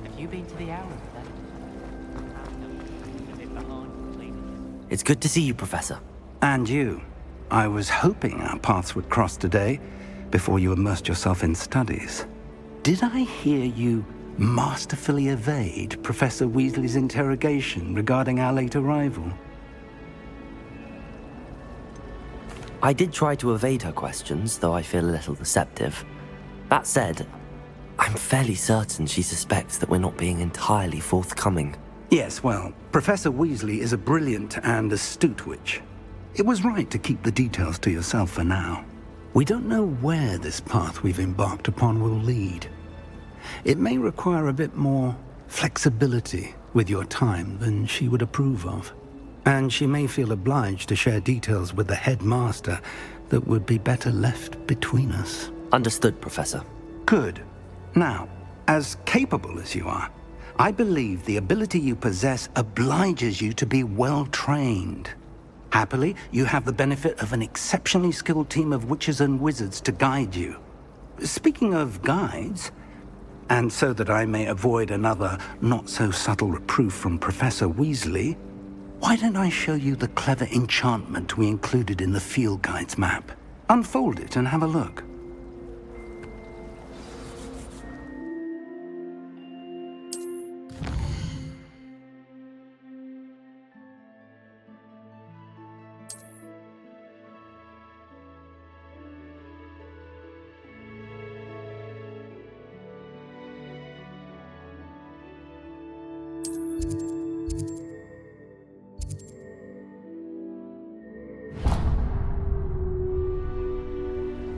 Have you been to the Hour today? It's good to see you, Professor. And you. I was hoping our paths would cross today, before you immersed yourself in studies. Did I hear you masterfully evade Professor Weasley's interrogation regarding our late arrival? I did try to evade her questions, though I feel a little deceptive. That said, I'm fairly certain she suspects that we're not being entirely forthcoming. Yes, well, Professor Weasley is a brilliant and astute witch. It was right to keep the details to yourself for now. We don't know where this path we've embarked upon will lead. It may require a bit more flexibility with your time than she would approve of. And she may feel obliged to share details with the headmaster that would be better left between us. Understood, Professor. Good. Now, as capable as you are, I believe the ability you possess obliges you to be well-trained. Happily, you have the benefit of an exceptionally skilled team of witches and wizards to guide you. Speaking of guides, and so that I may avoid another not-so-subtle reproof from Professor Weasley, why don't I show you the clever enchantment we included in the field guide's map? Unfold it and have a look.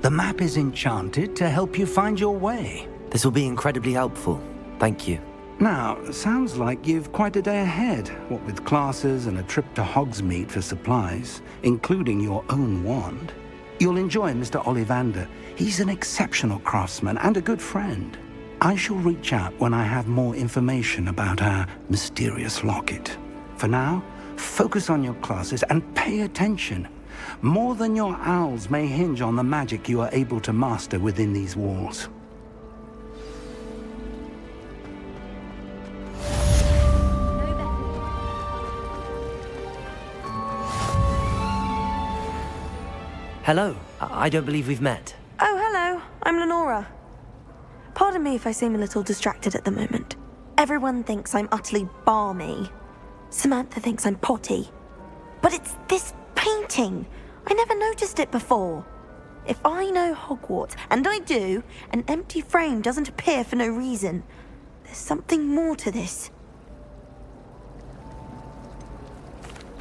The map is enchanted to help you find your way. This will be incredibly helpful. Thank you. Now, sounds like you've quite a day ahead, what with classes and a trip to Hogsmeade for supplies, including your own wand. You'll enjoy Mr. Ollivander. He's an exceptional craftsman and a good friend. I shall reach out when I have more information about our mysterious locket. For now, focus on your classes and pay attention. More than your owls may hinge on the magic you are able to master within these walls. Hello. I don't believe we've met. Oh, hello. I'm Lenora. Pardon me if I seem a little distracted at the moment. Everyone thinks I'm utterly balmy. Samantha thinks I'm potty. But it's this painting. I never noticed it before. If I know Hogwarts, and I do, an empty frame doesn't appear for no reason. There's something more to this.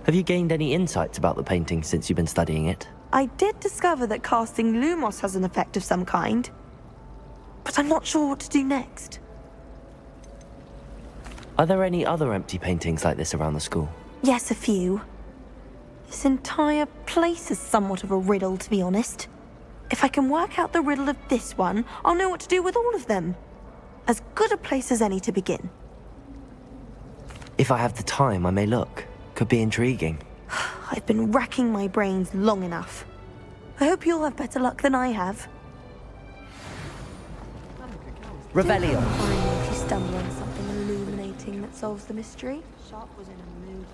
Have you gained any insights about the painting since you've been studying it? I did discover that casting Lumos has an effect of some kind. But I'm not sure what to do next. Are there any other empty paintings like this around the school? Yes, a few. This entire place is somewhat of a riddle, to be honest. If I can work out the riddle of this one, I'll know what to do with all of them. As good a place as any to begin. If I have the time, I may look. Could be intriguing. I've been racking my brains long enough. I hope you'll have better luck than I have. Revelio. Finally, if you stumble on something illuminating that solves the mystery. Sharp was in a mood.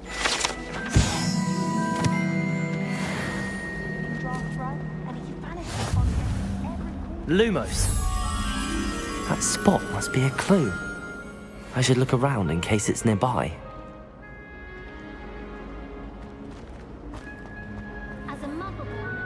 Lumos. That spot must be a clue. I should look around in case it's nearby. As a motherborn,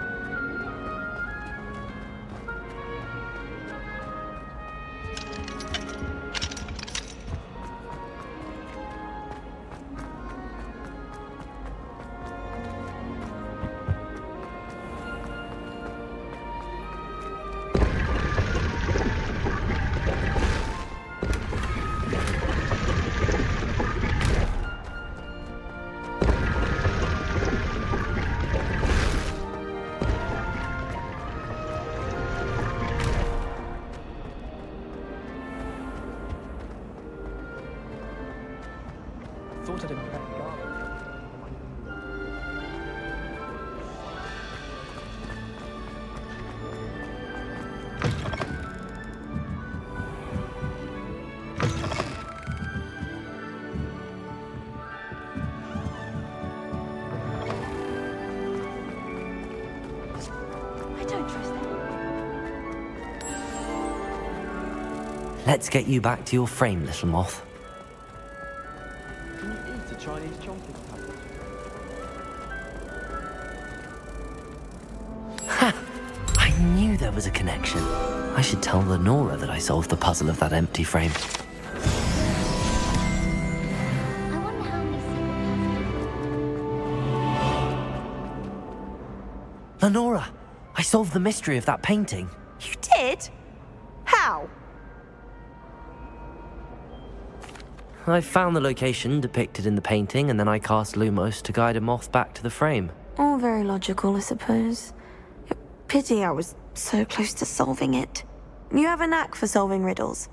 Thought I'd impress God. I don't trust them. Let's get you back to your frame, little moth. Can you eat a Chinese chomping tablet? Ha! I knew there was a connection. I should tell Lenora that I solved the puzzle of that empty frame. I wonder how many secret Lenora! I solved the mystery of that painting. You did? How? I found the location depicted in the painting, and then I cast Lumos to guide a moth back to the frame. All very logical, I suppose. Pity I was so close to solving it. You have a knack for solving riddles.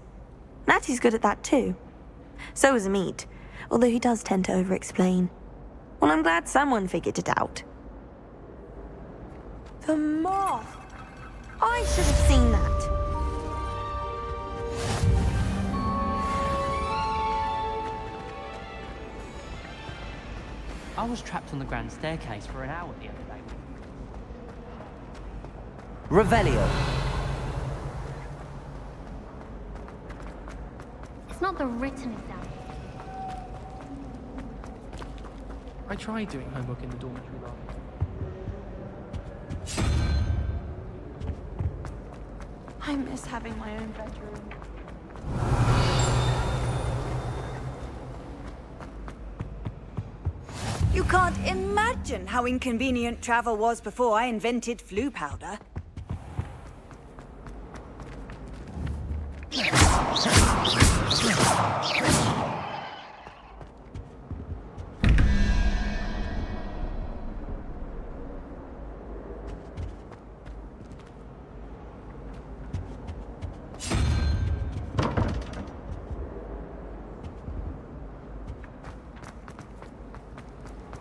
Natty's good at that too. So is Amit, although he does tend to over-explain. Well, I'm glad someone figured it out. The moth! I should have seen that. I was trapped on the grand staircase for an hour the other day. Revelio. It's not the written exam. I tried doing homework in the dormitory last night. I miss having my own bedroom. You can't imagine how inconvenient travel was before I invented flu powder.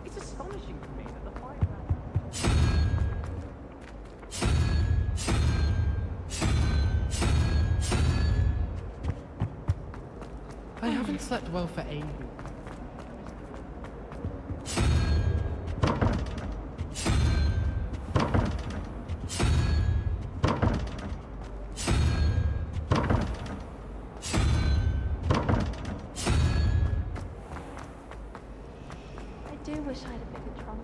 It's astonishing to me that the fight I haven't slept well for ages. I do wish I had a bigger trunk.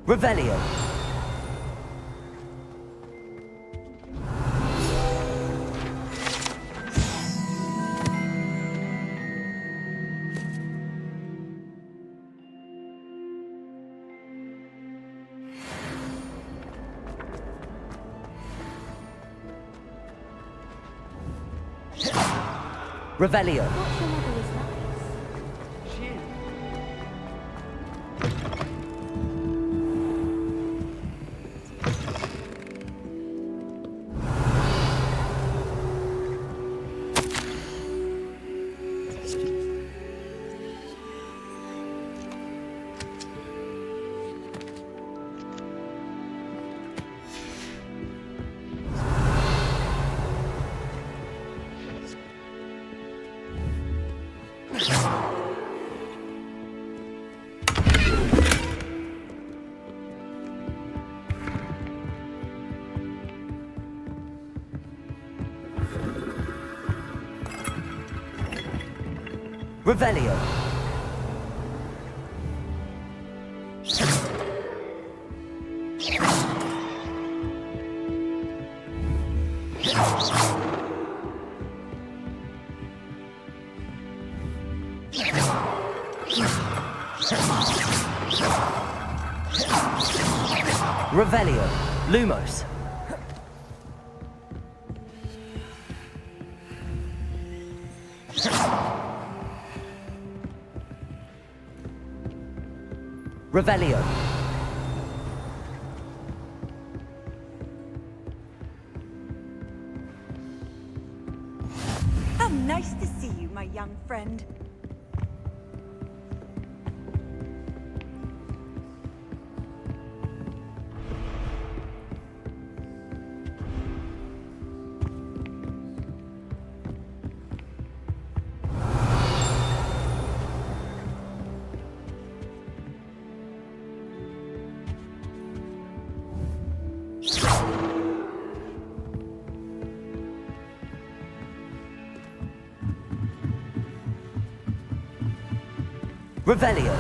Revelio. Revelio. Thought your mother was nice. Revelio. Revelio. Lumos. Revelio. How nice to see you, my young friend. Revelio.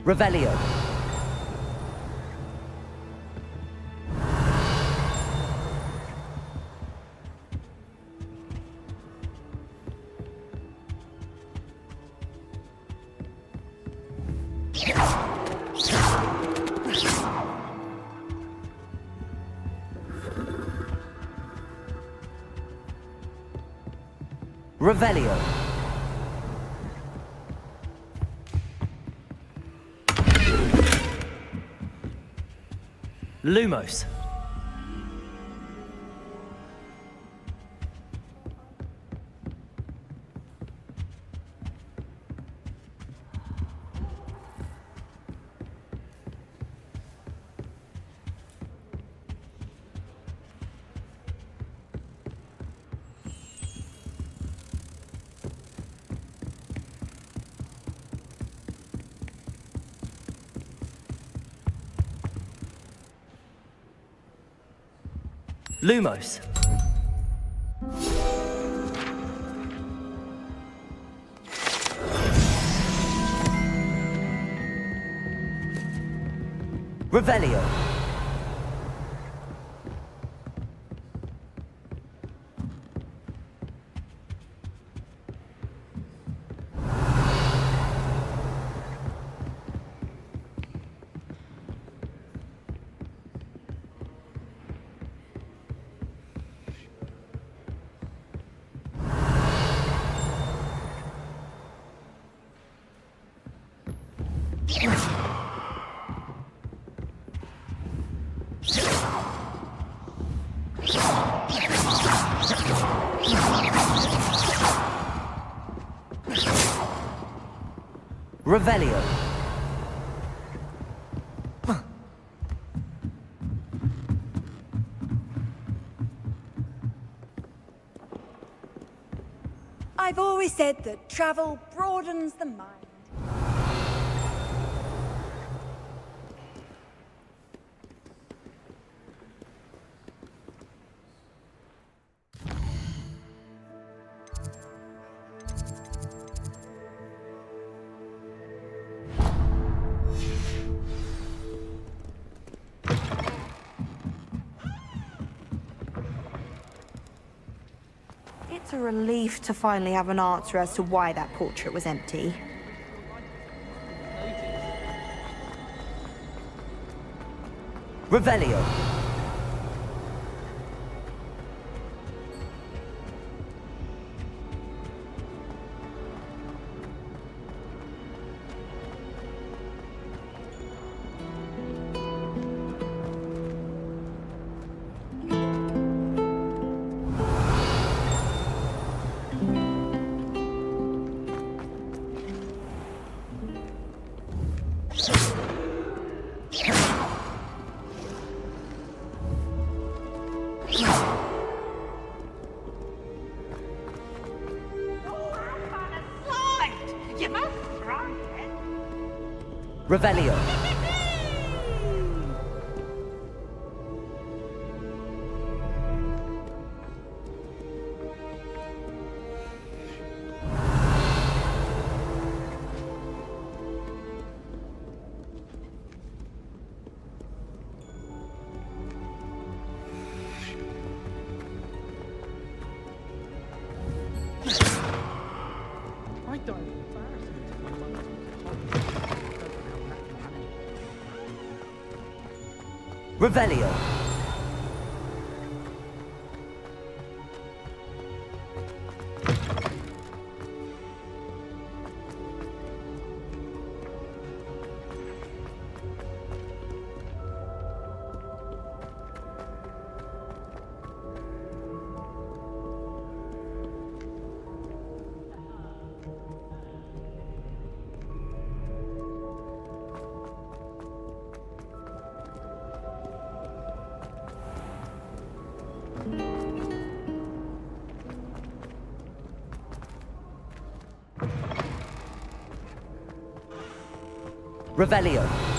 Revelio. Revelio. Lumos. Lumos. Revelio. Revelio. I've always said that travel broadens the mind. What a relief to finally have an answer as to why that portrait was empty. Revelio. Revelio. I don't embarrass me to my mother. Revelio. Revelio.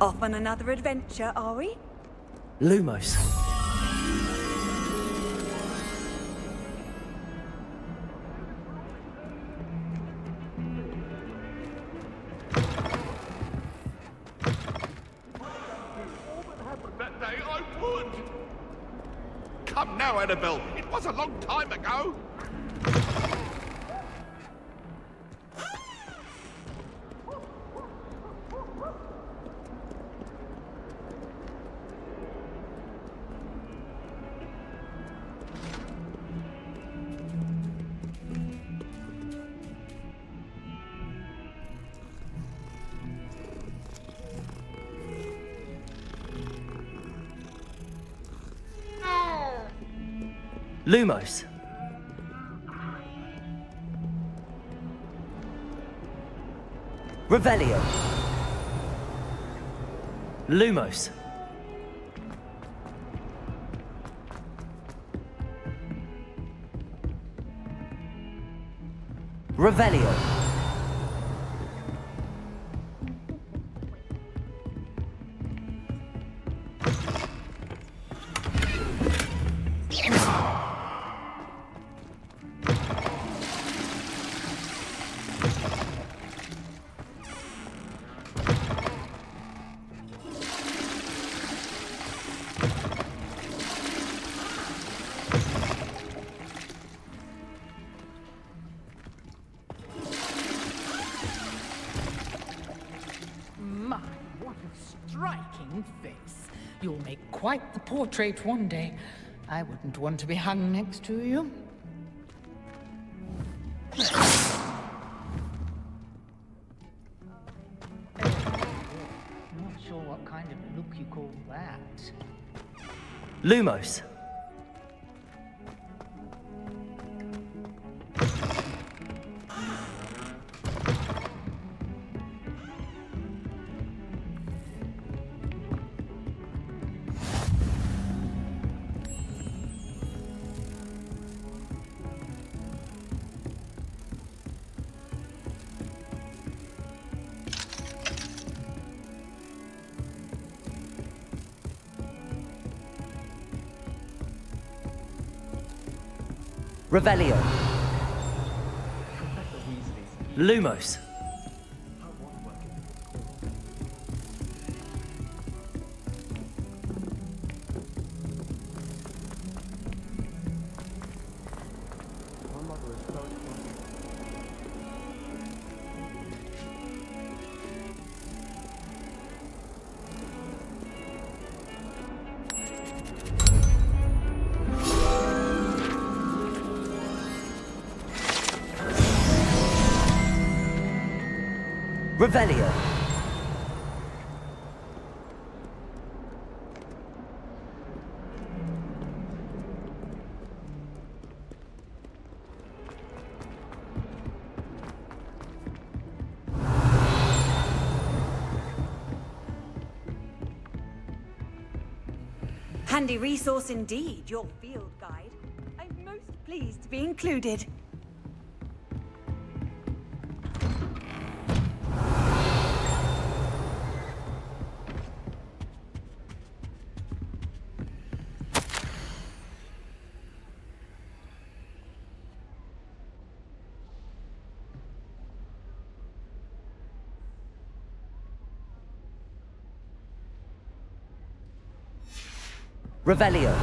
Off on another adventure, are we? Lumos. That day I would. Come now, Annabelle. It was a long time ago. Lumos. Revelio. Lumos. Revelio. striking face. You'll make quite the portrait one day. I wouldn't want to be hung next to you. Not sure what kind of look you call that. Lumos. Revelio. Lumos. Revelio. Handy resource indeed, your field guide. I'm most pleased to be included. Revelio.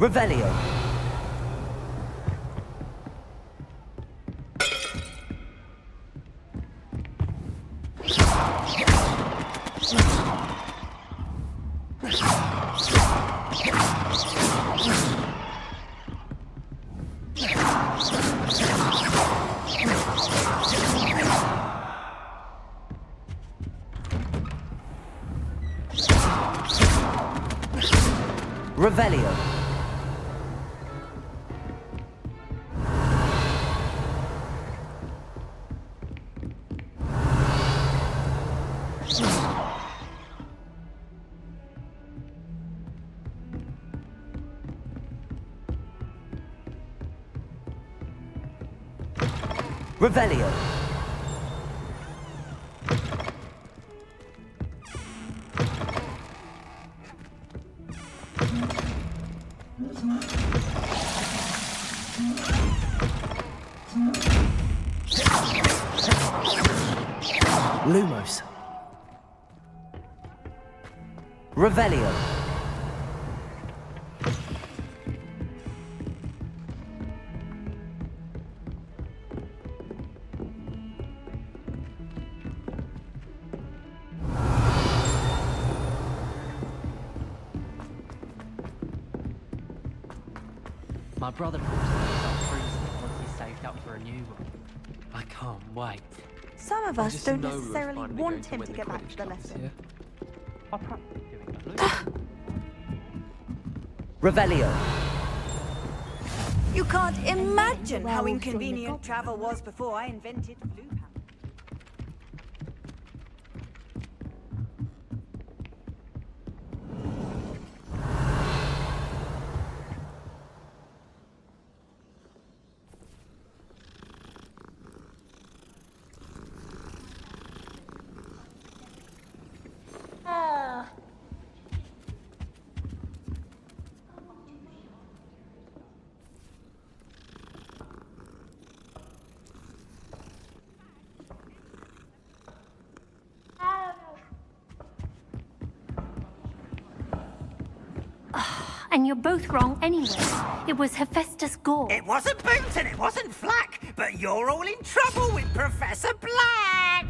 Revelio. Revelio. Revelio. Lumos. Revelio. My brother bought freezing once he saved up for a new one. I can't wait. Some of I us just don't know we were necessarily finally want going to him win to the get back to Quidditch the Cups, lesson. I'll practice doing that. Revelio. You can't imagine how inconvenient travel was before I invented flue powder. And you're both wrong anyway. It was Hephaestus Gore. It wasn't Boonton, it wasn't Flack, but you're all in trouble with Professor Black!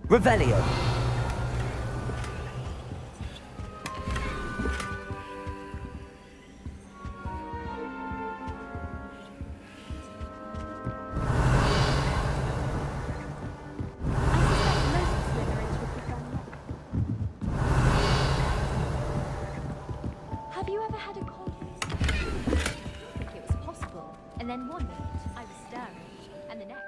Revelio. Have you ever had a cold? I think it was possible. And then one minute I was stirring, and the next.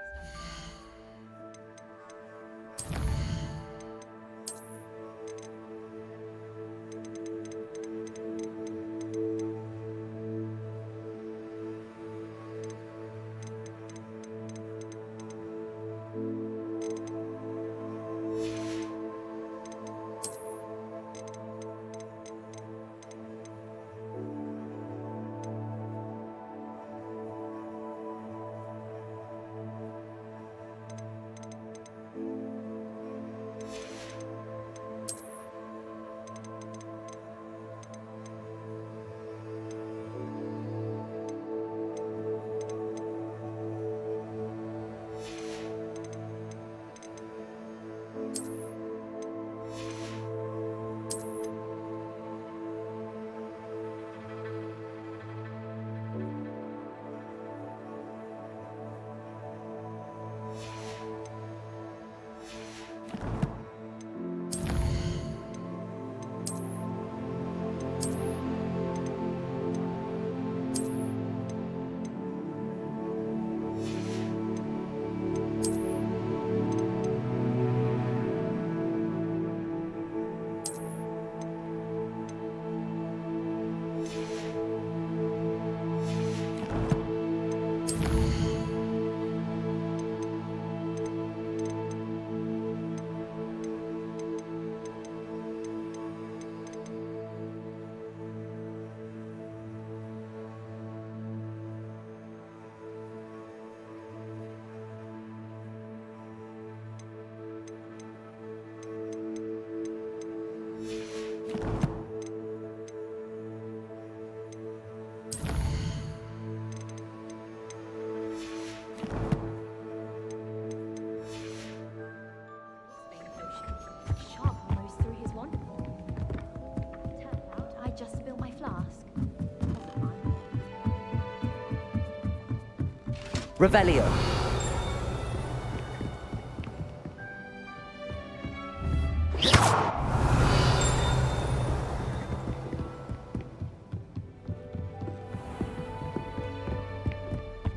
Revelio.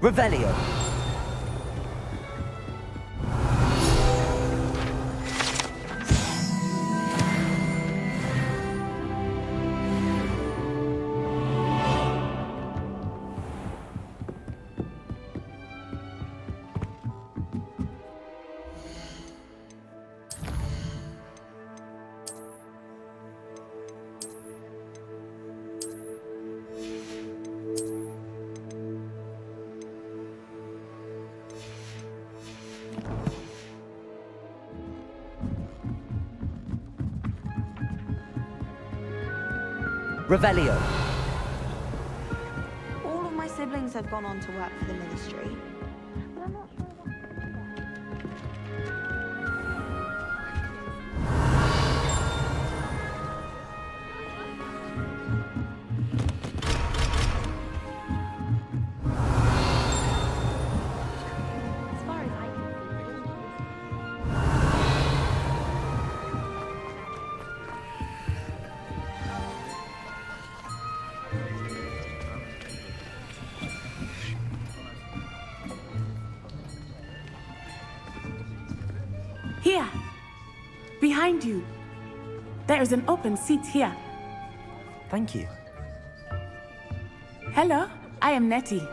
Revelio. Revelio. All of my siblings have gone on to work for the ministry. But I'm not sure what... behind you. There is an open seat here. Thank you. Hello, I am Nettie.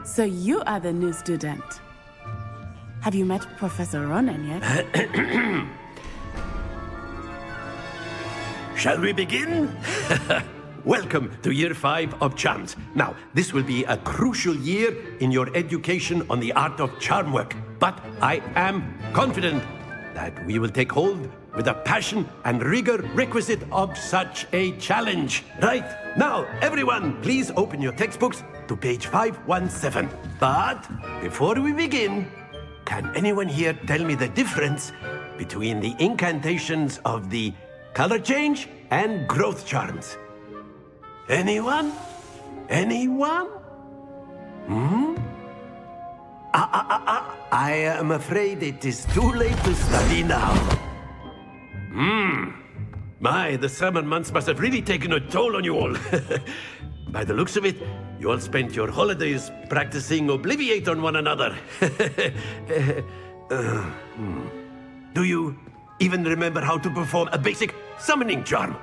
So you are the new student. Have you met Professor Ronan yet? Shall we begin? Welcome to Year 5 of Charms. Now, this will be a crucial year in your education on the art of charm work. But I am confident that we will take hold with the passion and rigor requisite of such a challenge. Right, now, everyone, please open your textbooks to page 517. But before we begin, can anyone here tell me the difference between the incantations of the color change and growth charms? Anyone? Anyone? I am afraid it is too late to study now. My, the summer months must have really taken a toll on you all. By the looks of it, you all spent your holidays practicing Obliviate on one another. Do you even remember how to perform a basic summoning charm?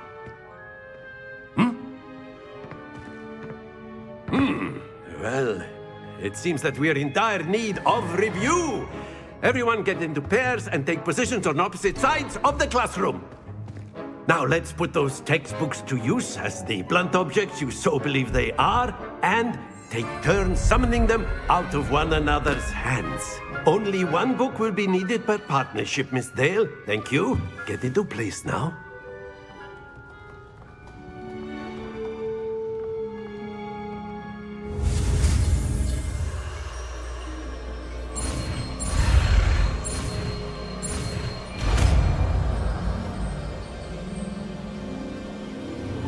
Well, it seems that we are in dire need of review. Everyone get into pairs and take positions on opposite sides of the classroom. Now let's put those textbooks to use as the blunt objects you so believe they are, and take turns summoning them out of one another's hands. Only one book will be needed per partnership, Miss Dale. Thank you. Get into place now.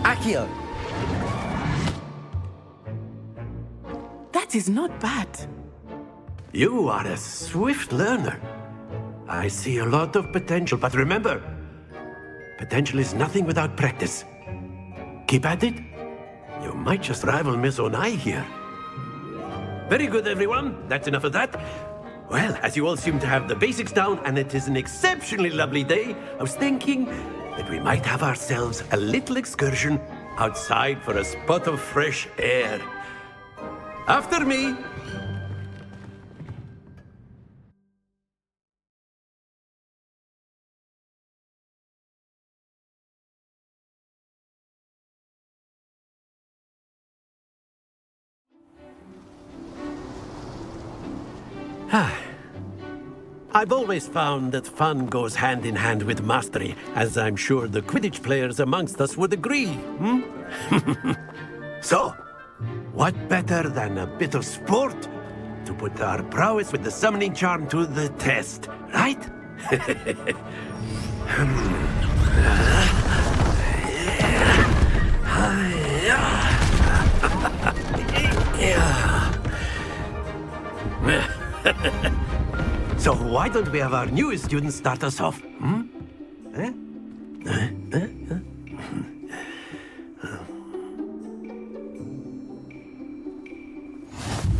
Accio! That is not bad. You are a swift learner. I see a lot of potential, but remember, potential is nothing without practice. Keep at it. You might just rival Miss Onai here. Very good, everyone. That's enough of that. Well, as you all seem to have the basics down, and it is an exceptionally lovely day, I was thinking that we might have ourselves a little excursion outside for a spot of fresh air. After me. I've always found that fun goes hand in hand with mastery, as I'm sure the Quidditch players amongst us would agree, So, what better than a bit of sport to put our prowess with the summoning charm to the test, right? So why don't we have our newest student start us off?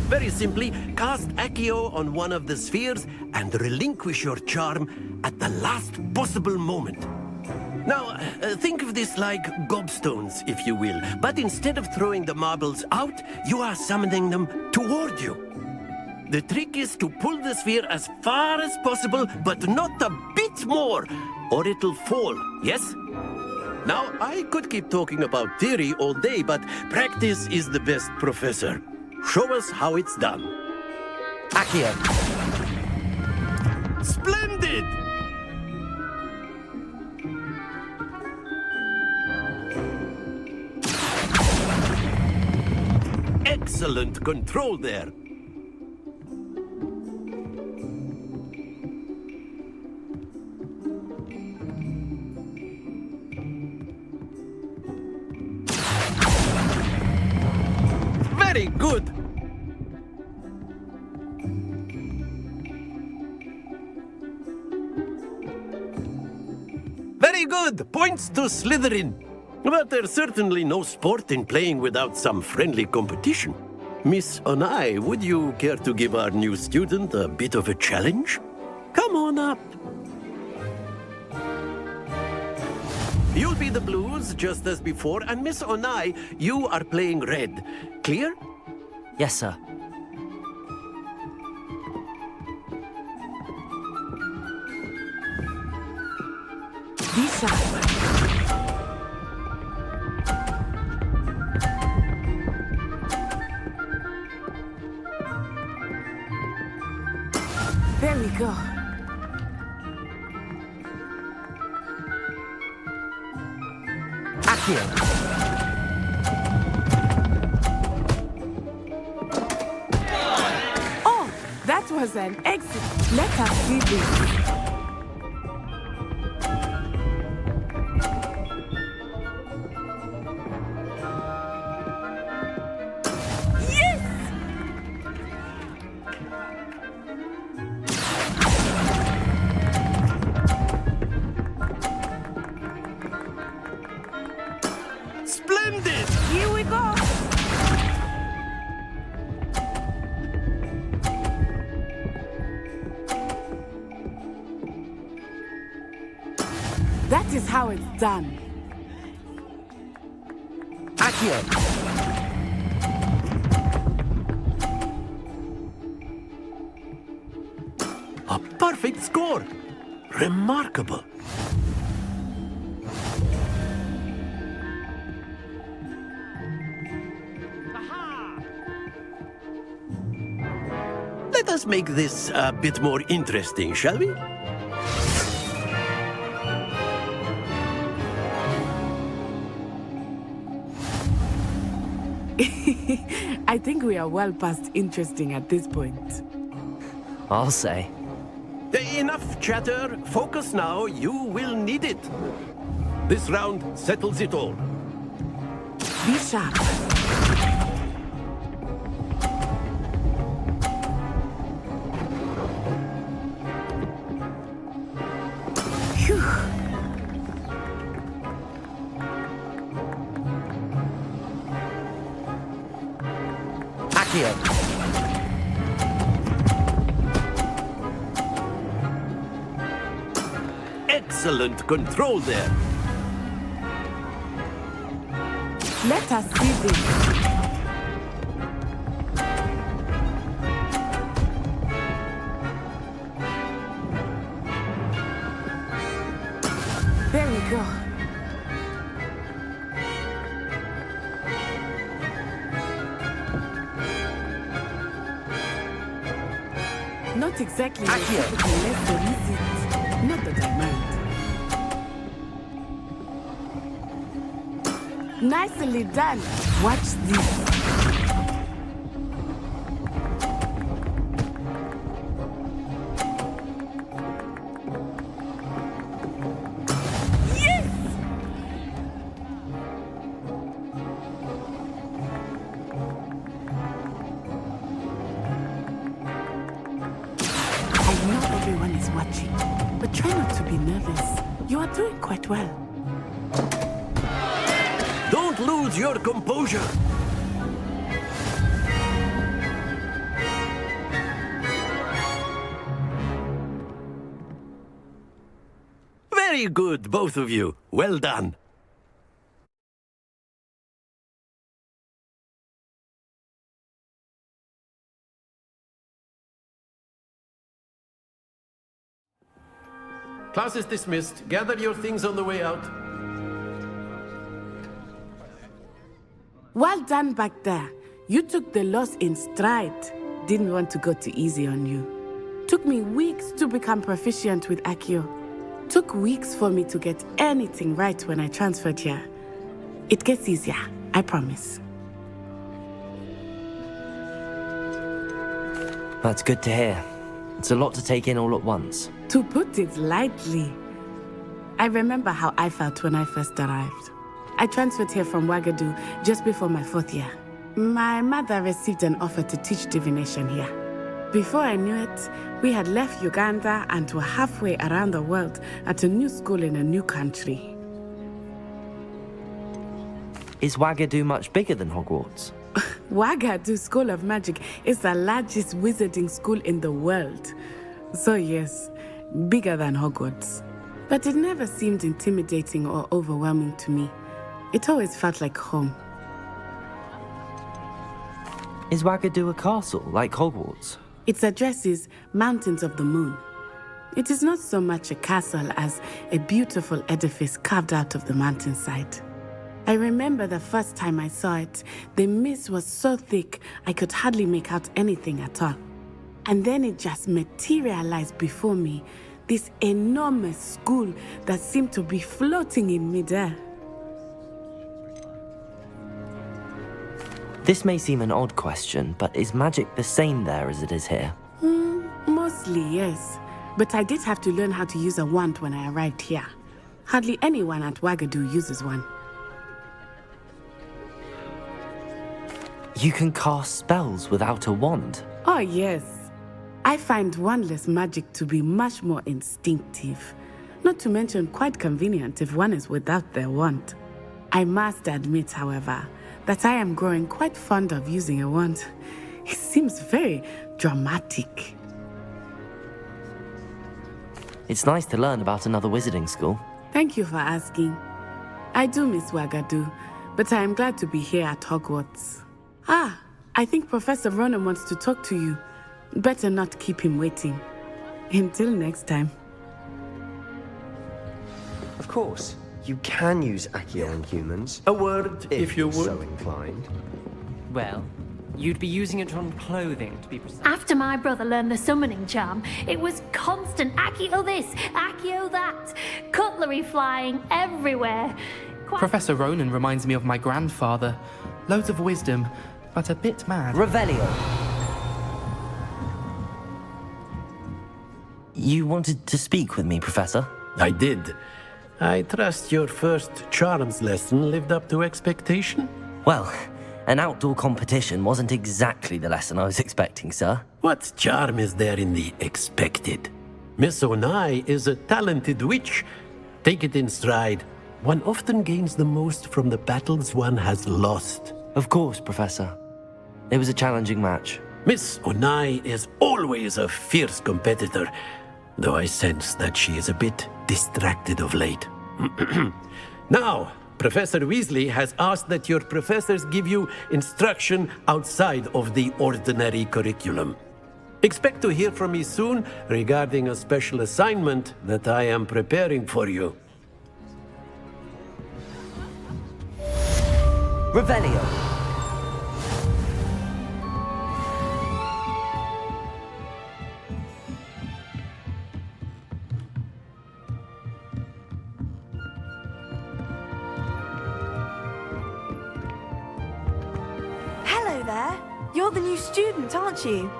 Very simply, cast Accio on one of the spheres and relinquish your charm at the last possible moment. Now, think of this like gobstones, if you will, but instead of throwing the marbles out, you are summoning them toward you. The trick is to pull the sphere as far as possible, but not a bit more, or it'll fall, yes? Now, I could keep talking about theory all day, but practice is the best professor. Show us how it's done. Accio. Splendid! Excellent control there. Very good. Very good. Points to Slytherin. But there's certainly no sport in playing without some friendly competition. Miss Onai, would you care to give our new student a bit of a challenge? Come on up. You'll be the blues, just as before, and Miss Onai, you are playing red. Clear? Yes, sir. Be sharp. There we go. Accio. Oh, that was an exit. Let us see this. Splendid! Here we go. That is how it's done. Accio. A perfect score! Remarkable! Let us make this a bit more interesting, shall we? I think we are well past interesting at this point. I'll say. Enough chatter. Focus now. You will need it. This round settles it all. Be sharp. Phew. Accio. Excellent control there. Let us see this. There we go. Not exactly a typical lesson, is it? Not that I mind. Nicely done. Watch this. Yes! I know everyone is watching, but try not to be nervous. You are doing quite well. Don't lose your composure. Very good, both of you. Well done. Class is dismissed. Gather your things on the way out. Well done back there. You took the loss in stride. Didn't want to go too easy on you. Took me weeks to become proficient with Accio. Took weeks for me to get anything right when I transferred here. It gets easier, I promise. That's good to hear. It's a lot to take in all at once. To put it lightly, I remember how I felt when I first arrived. I transferred here from Wagadu just before my 4th year. My mother received an offer to teach divination here. Before I knew it, we had left Uganda and were halfway around the world at a new school in a new country. Is Wagadu much bigger than Hogwarts? Wagadu School of Magic is the largest wizarding school in the world. So yes, bigger than Hogwarts. But it never seemed intimidating or overwhelming to me. It always felt like home. Is Wagadu a castle, like Hogwarts? Its address is Mountains of the Moon. It is not so much a castle as a beautiful edifice carved out of the mountainside. I remember the first time I saw it, the mist was so thick I could hardly make out anything at all. And then it just materialized before me, this enormous school that seemed to be floating in midair. This may seem an odd question, but is magic the same there as it is here? Mostly, yes. But I did have to learn how to use a wand when I arrived here. Hardly anyone at Wagadu uses one. You can cast spells without a wand? Oh, yes. I find wandless magic to be much more instinctive. Not to mention quite convenient if one is without their wand. I must admit, however, that I am growing quite fond of using a wand. It seems very dramatic. It's nice to learn about another wizarding school. Thank you for asking. I do miss Wagadu, but I am glad to be here at Hogwarts. I think Professor Ronan wants to talk to you. Better not keep him waiting. Until next time. Of course, you can use Accio on humans. A word, if you would. So inclined. Well, you'd be using it on clothing, to be precise. After my brother learned the summoning charm, it was constant Accio this, Accio that, cutlery flying everywhere. Professor Ronan reminds me of my grandfather. Loads of wisdom, but a bit mad. Revelio. You wanted to speak with me, Professor? I did. I trust your first charms lesson lived up to expectation? Well, an outdoor competition wasn't exactly the lesson I was expecting, sir. What charm is there in the expected? Miss Onai is a talented witch. Take it in stride. One often gains the most from the battles one has lost. Of course, Professor. It was a challenging match. Miss Onai is always a fierce competitor, though I sense that she is a bit distracted of late. Now, Professor Weasley has asked that your professors give you instruction outside of the ordinary curriculum. Expect to hear from me soon regarding a special assignment that I am preparing for you. Revelio. Hello there. You're the new student, aren't you?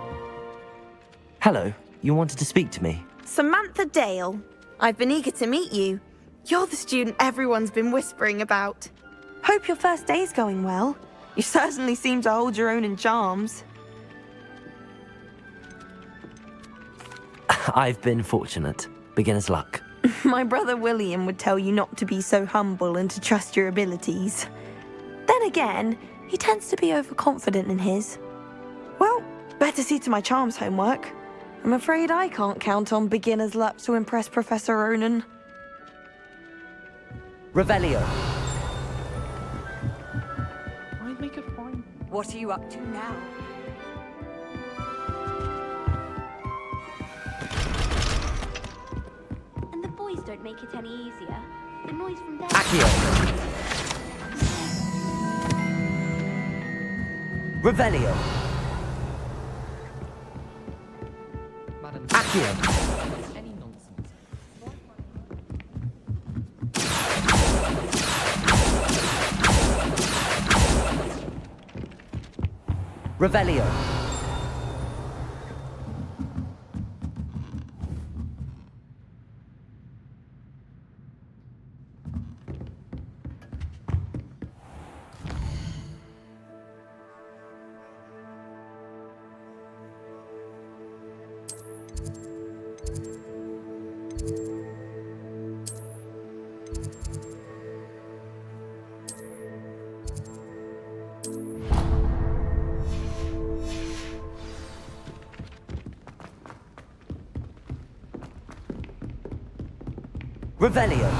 Hello, you wanted to speak to me? Samantha Dale. I've been eager to meet you. You're the student everyone's been whispering about. Hope your first day's going well. You certainly seem to hold your own in charms. I've been fortunate. Beginner's luck. My brother William would tell you not to be so humble and to trust your abilities. Then again, he tends to be overconfident in his. Well, better see to my charms homework. I'm afraid I can't count on beginner's luck to impress Professor Ronan. Revelio. I'd make a fine... What are you up to now? And the boys don't make it any easier. The noise from there... Accio. Revelio. Madam... Accio. Any nonsense. Revelio. Revelio.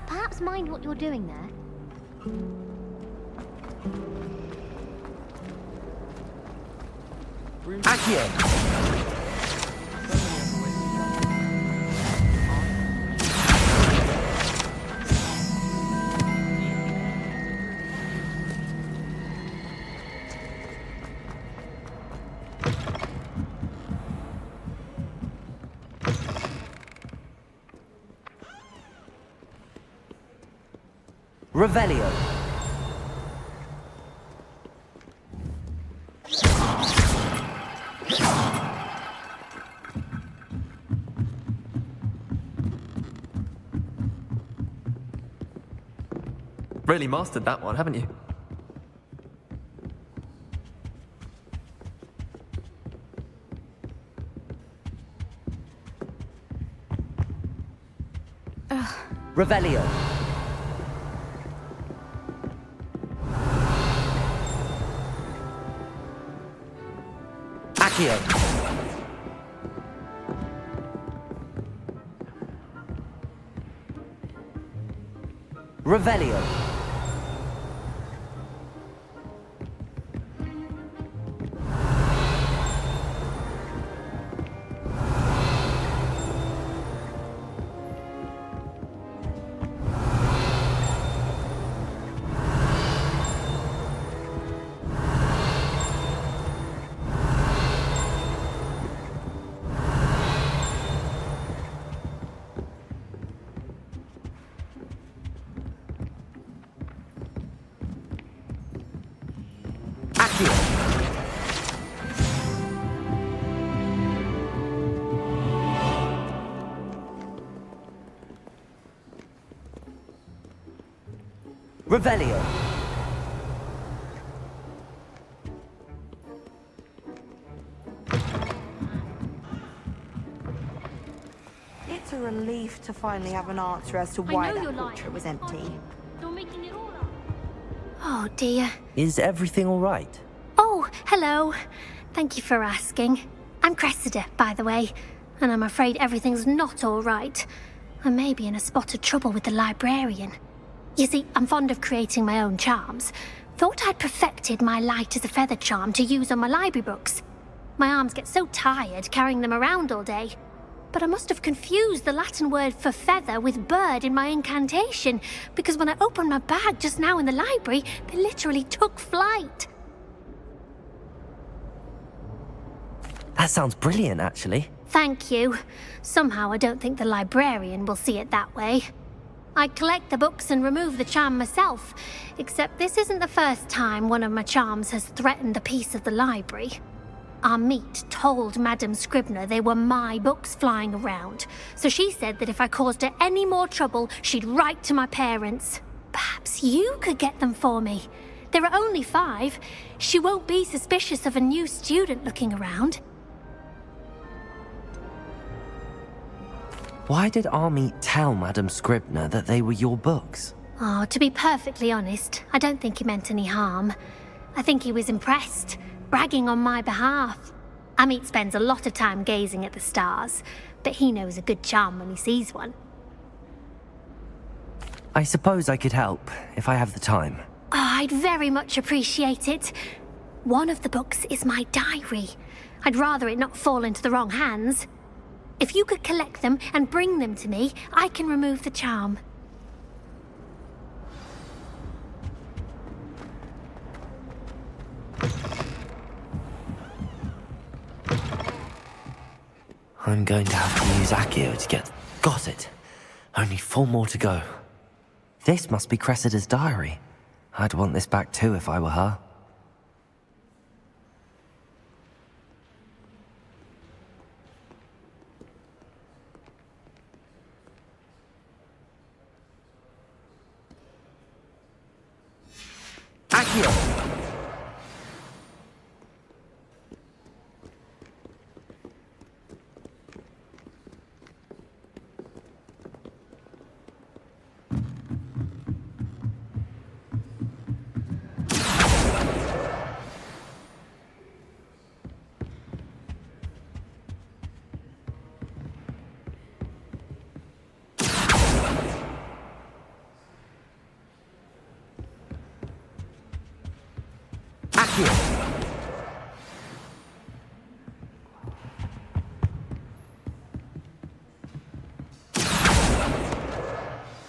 Perhaps mind what you're doing there. Accio. Revelio. Really mastered that one, haven't you? Revelio. Accio. Revelio. Revelio. It's a relief to finally have an answer as to why that portrait was empty. You're making it all up. Oh dear. Is everything all right? Oh, hello. Thank you for asking. I'm Cressida, by the way, and I'm afraid everything's not all right. I may be in a spot of trouble with the librarian. You see, I'm fond of creating my own charms. Thought I'd perfected my light as a feather charm to use on my library books. My arms get so tired carrying them around all day. But I must have confused the Latin word for feather with bird in my incantation, because when I opened my bag just now in the library, they literally took flight. That sounds brilliant, actually. Thank you. Somehow I don't think the librarian will see it that way. I collect the books and remove the charm myself, except this isn't the first time one of my charms has threatened the peace of the library. Amit told Madame Scribner they were my books flying around, so she said that if I caused her any more trouble, she'd write to my parents. Perhaps you could get them for me. There are only 5. She won't be suspicious of a new student looking around. Why did Army tell Madame Scribner that they were your books? Oh, to be perfectly honest, I don't think he meant any harm. I think he was impressed, bragging on my behalf. Amit spends a lot of time gazing at the stars, but he knows a good charm when he sees one. I suppose I could help, if I have the time. Oh, I'd very much appreciate it. One of the books is my diary. I'd rather it not fall into the wrong hands. If you could collect them and bring them to me, I can remove the charm. I'm going to have to use Accio to get... Got it. Only 4 more to go. This must be Cressida's diary. I'd want this back too if I were her. Accio!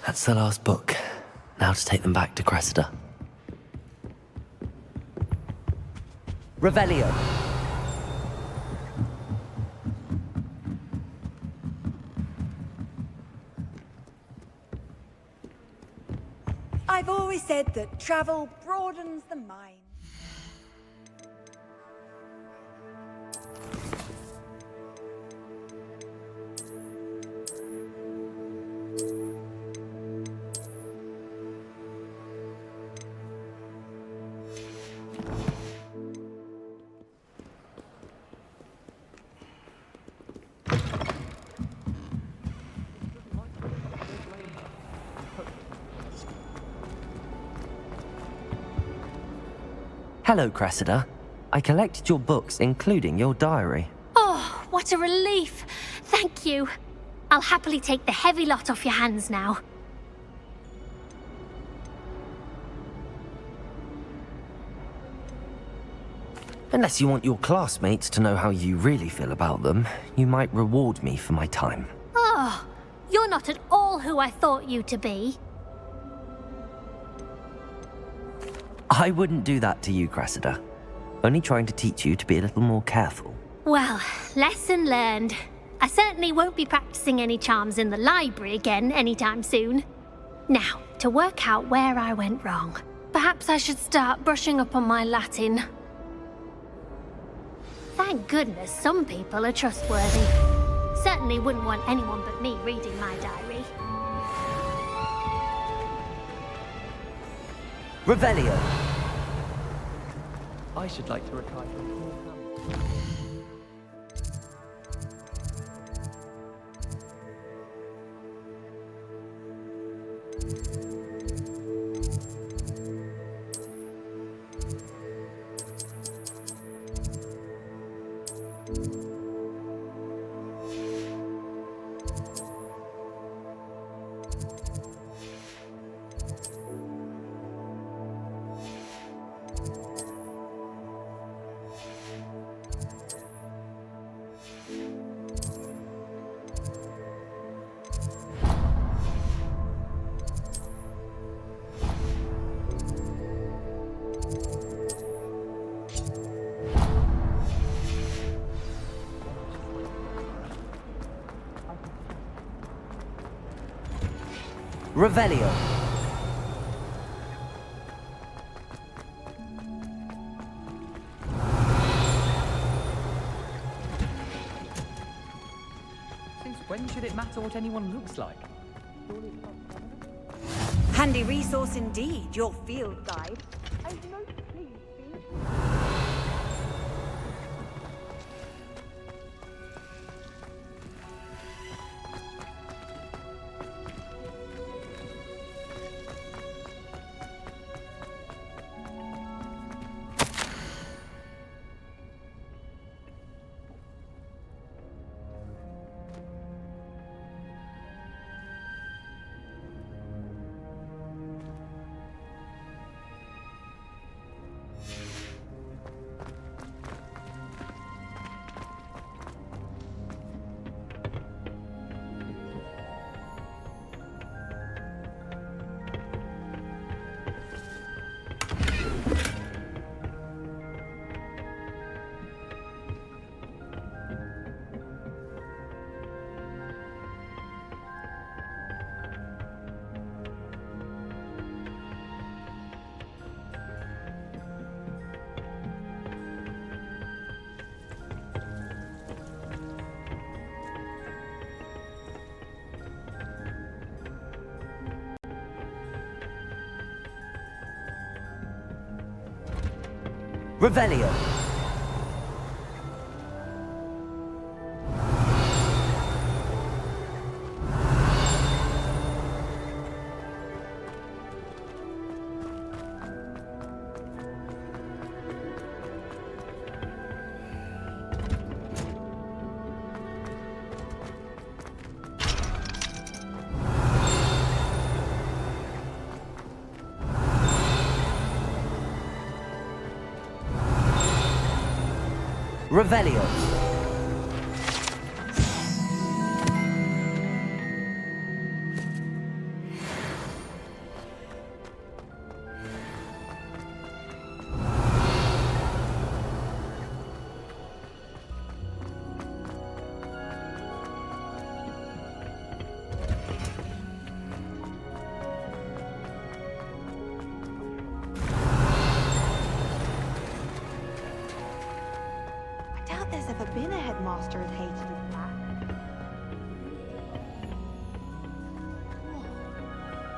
That's the last book. Now to take them back to Cressida. Revelio. I've always said that travel broadens the mind. Hello, Cressida. I collected your books, including your diary. Oh, what a relief. Thank you. I'll happily take the heavy lot off your hands now. Unless you want your classmates to know how you really feel about them, you might reward me for my time. Oh, you're not at all who I thought you to be. I wouldn't do that to you, Cressida. Only trying to teach you to be a little more careful. Well, lesson learned. I certainly won't be practicing any charms in the library again anytime soon. Now, to work out where I went wrong. Perhaps I should start brushing up on my Latin. Thank goodness some people are trustworthy. Certainly wouldn't want anyone but me reading my diary. Revelio. I should like to retire from Revelio. Since when should it matter what anyone looks like? Handy resource indeed, your field guide. I'm most pleased, Revelio. Revelio. I doubt there's ever been a headmaster as hated as that.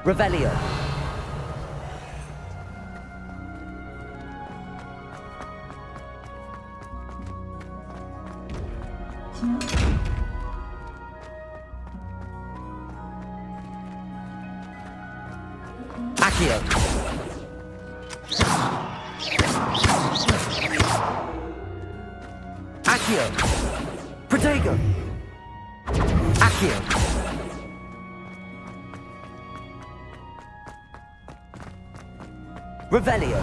Revelio. Accio. Accio. Protego. Accio. Revelio.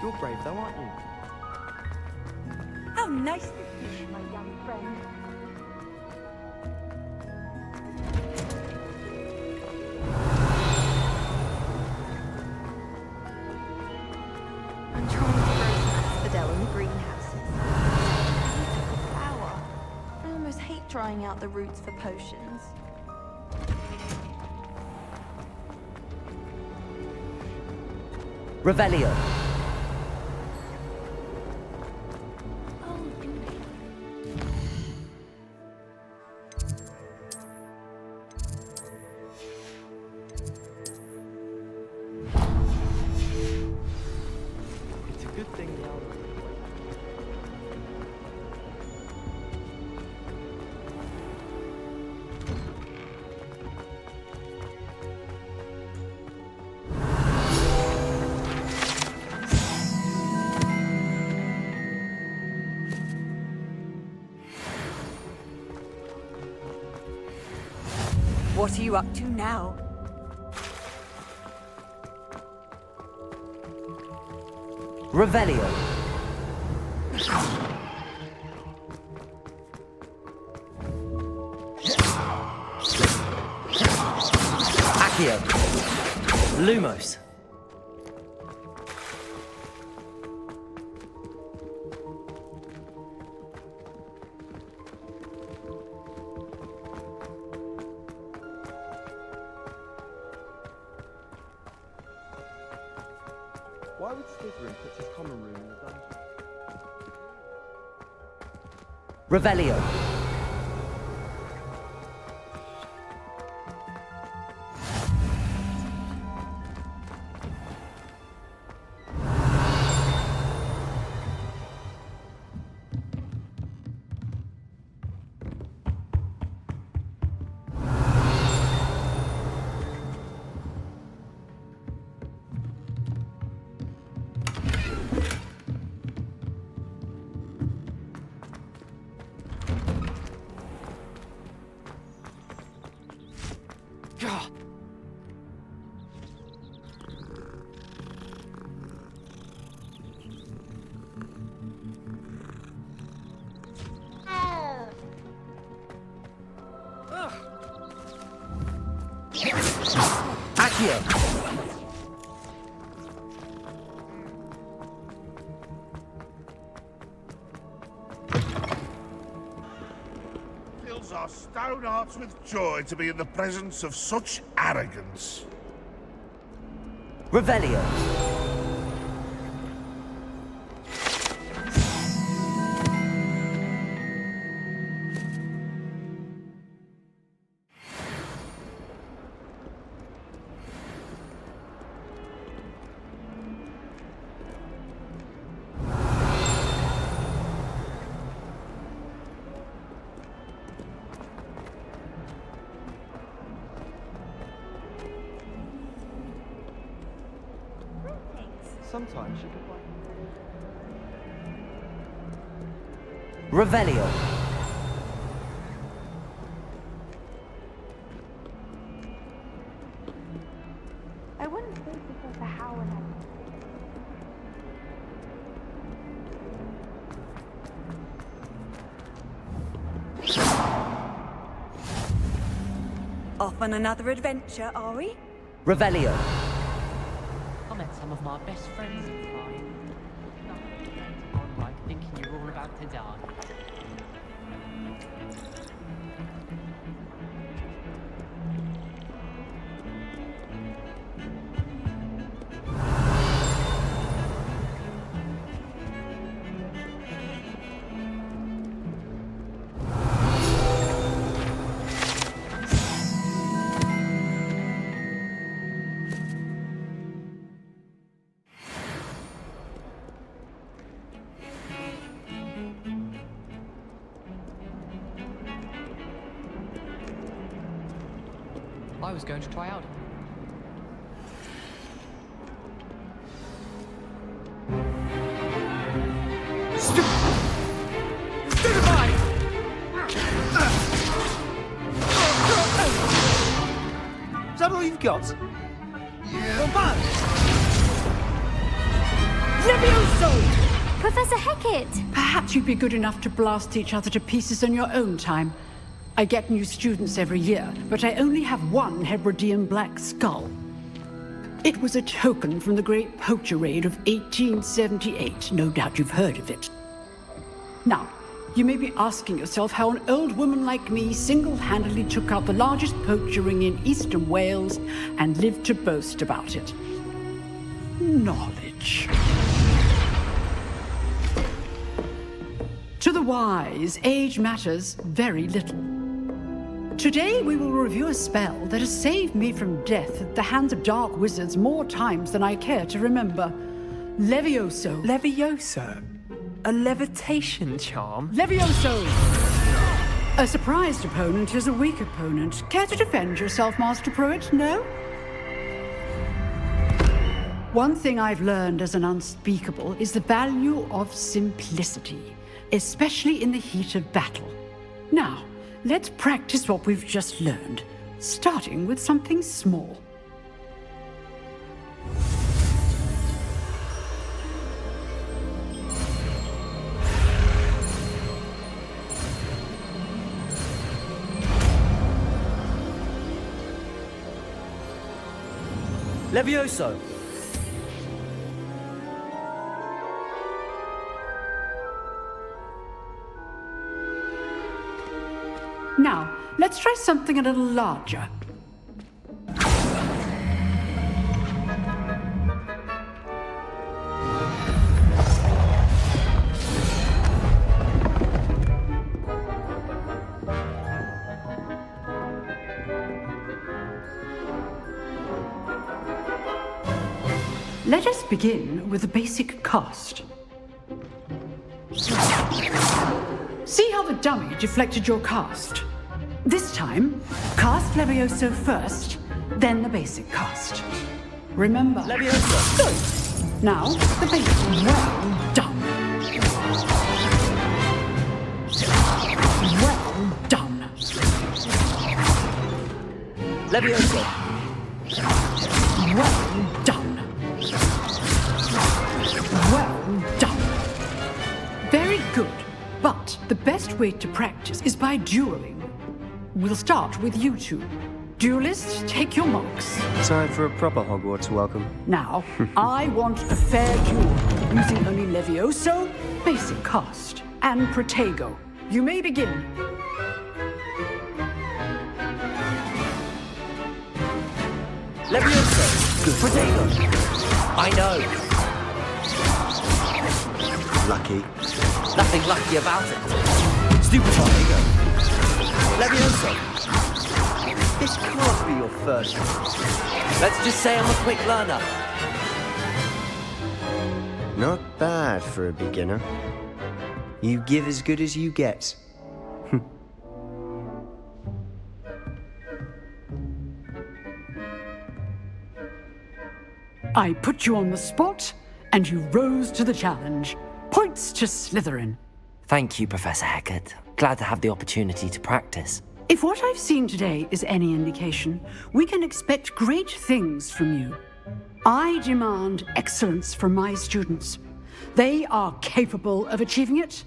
You're brave though, aren't you? How nice to see you, my young friend. I'm trying to grow some asphodel in the greenhouses. Beautiful flower. I almost hate drying out the roots for potions. Revelio. It's a good thing the elder. What are you up to now? Revelio. Accio. Lumos. Why would Slytherin put his common room in the dungeon? Revelio. Accio. Fills our stone hearts with joy to be in the presence of such arrogance. Revelio. Sometimes she can write. Revelio. I wouldn't think Professor Howard had. Off on another adventure, are we? Revelio. I met some of my best friends in flying. Nothing on like thinking you're all about to die. I was going to try out. Is that all you've got? Yeah. Levioso! Professor Hecat! Perhaps you'd be good enough to blast each other to pieces in your own time. I get new students every year, but I only have one Hebridean black skull. It was a token from the Great Poacher Raid of 1878. No doubt you've heard of it. Now, you may be asking yourself how an old woman like me single-handedly took out the largest poacher ring in eastern Wales and lived to boast about it. Knowledge. To the wise, age matters very little. Today we will review a spell that has saved me from death at the hands of dark wizards more times than I care to remember. Levioso. Levioso? A levitation charm? Levioso! A surprised opponent is a weak opponent. Care to defend yourself, Master Pruitt? No? One thing I've learned as an unspeakable is the value of simplicity, especially in the heat of battle. Now, let's practice what we've just learned, starting with something small. Levioso! Now, let's try something a little larger. Let us begin with the basic cast. See how the dummy deflected your cast? This time, cast Levioso first, then the basic cast. Remember... Levioso! Good! Now, the basic. Well done. Well done. Levioso! Well done. Well done. Very good. But the best way to practice is by dueling. We'll start with you two. Duelists, take your marks. Time for a proper Hogwarts welcome. Now, I want a fair duel, using only Levioso, basic cast, and Protego. You may begin. Levioso! Good. Protego! I know! Lucky. Nothing lucky about it. Stupid Protego! Levioso! This can't be your first. Let's just say I'm a quick learner. Not bad for a beginner. You give as good as you get. I put you on the spot, and you rose to the challenge. Points to Slytherin. Thank you, Professor Hecat. Glad to have the opportunity to practice. If what I've seen today is any indication, we can expect great things from you. I demand excellence from my students. They are capable of achieving it,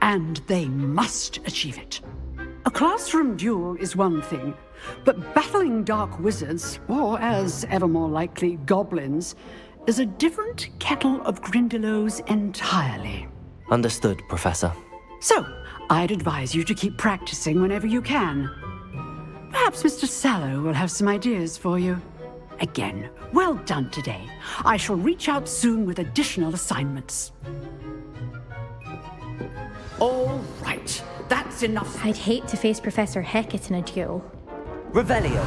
and they must achieve it. A classroom duel is one thing, but battling dark wizards, or as ever more likely, goblins, is a different kettle of Grindylows entirely. Understood, Professor. So, I'd advise you to keep practicing whenever you can. Perhaps Mr. Sallow will have some ideas for you. Again, well done today. I shall reach out soon with additional assignments. All right, that's enough. I'd hate to face Professor Hecat in a duel. Revelio.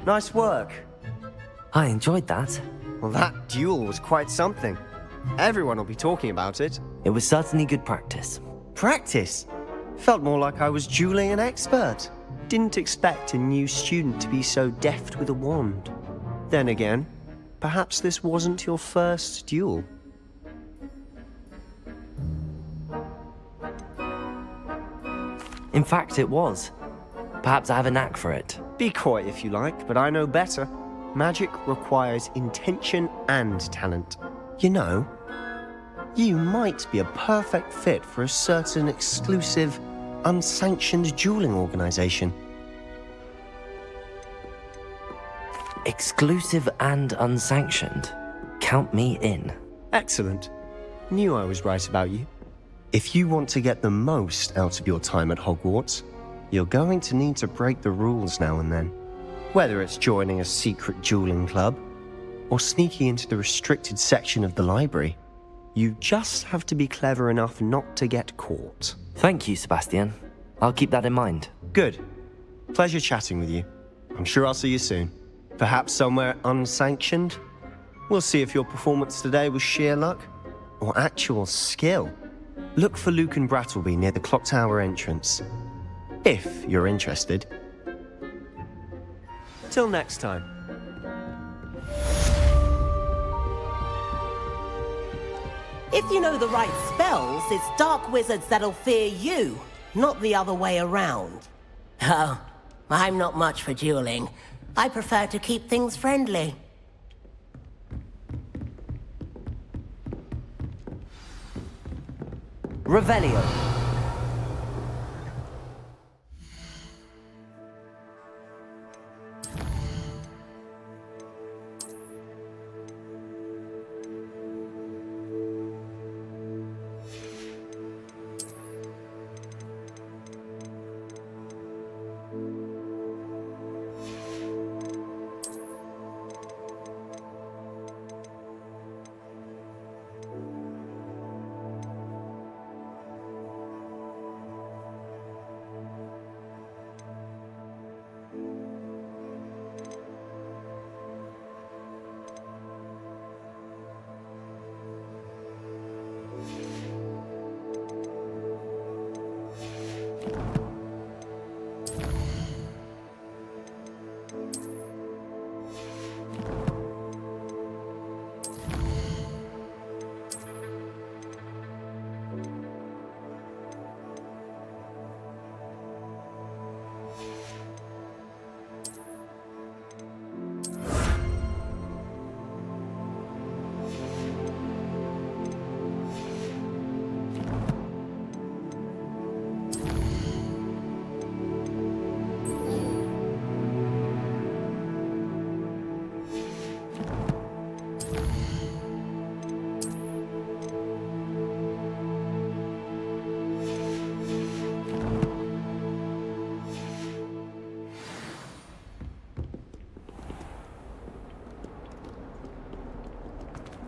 Nice work. I enjoyed that. Well, that duel was quite something. Everyone will be talking about it. It was certainly good practice. Practice? Felt more like I was dueling an expert. Didn't expect a new student to be so deft with a wand. Then again, perhaps this wasn't your first duel. In fact, it was. Perhaps I have a knack for it. Be coy if you like, but I know better. Magic requires intention and talent. You know, you might be a perfect fit for a certain exclusive, unsanctioned dueling organization. Exclusive and unsanctioned? Count me in. Excellent. Knew I was right about you. If you want to get the most out of your time at Hogwarts, you're going to need to break the rules now and then. Whether it's joining a secret dueling club, or sneaking into the restricted section of the library, you just have to be clever enough not to get caught. Thank you, Sebastian. I'll keep that in mind. Good. Pleasure chatting with you. I'm sure I'll see you soon. Perhaps somewhere unsanctioned? We'll see if your performance today was sheer luck, or actual skill. Look for Luke and Brattleby near the clock tower entrance. If you're interested. Till next time. If you know the right spells, it's dark wizards that'll fear you, not the other way around. Oh, I'm not much for dueling. I prefer to keep things friendly. Revelio.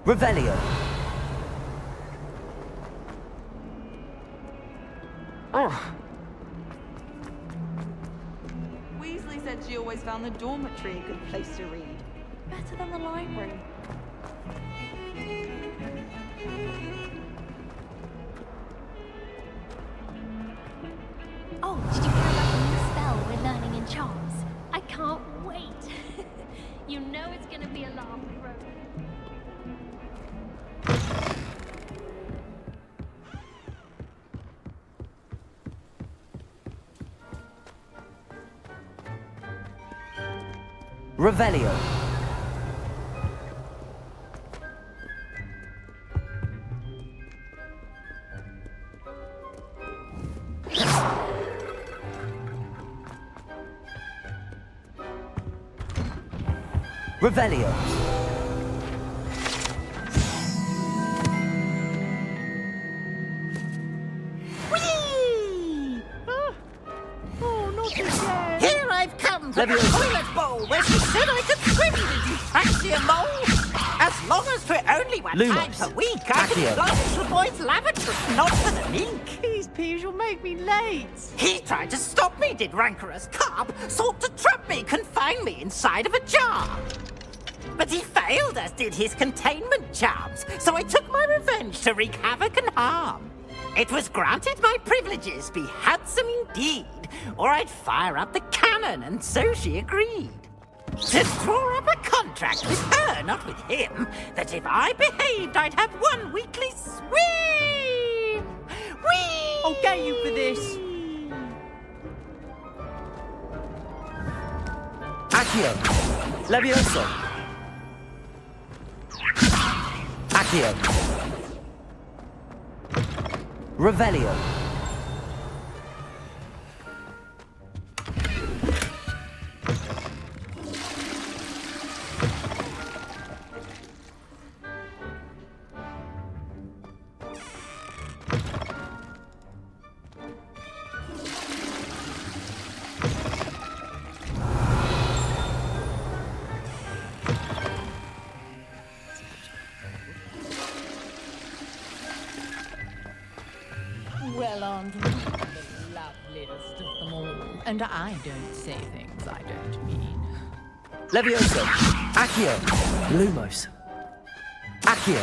Revelio. Weasley said she always found the dormitory a good place to read. Better than the library. Oh, did you hear about the new spell we're learning in charms? I can't wait. You know it's gonna be a laugh, Rowan. Revelio. Revelio. Whee! Oh, not again. Here I've come to the Leviosa. toilet bowl where she said I could swim in, you fancy a mole. As long as for only one Lumos. time per week, I Accio. can plunge the boy's lavatory, not for the mink. These peeves will make me late. He tried to stop me, did rancorous carp, sought to trap me, confine me inside of a jar. But he failed, as did his containment charms, so I took my revenge to wreak havoc and harm. It was granted my privileges be handsome indeed, or I'd fire up the cannon, and so she agreed. To draw up a contract with her, not with him, that if I behaved, I'd have one weekly swim! Whee! I'll get you for this. Accio. Levioso. Accio. Revelio. Well, Aunt Rita, the loveliest of them all. And I don't say things I don't mean. Levioso. Accio. Lumos. Accio.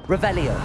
Revelio.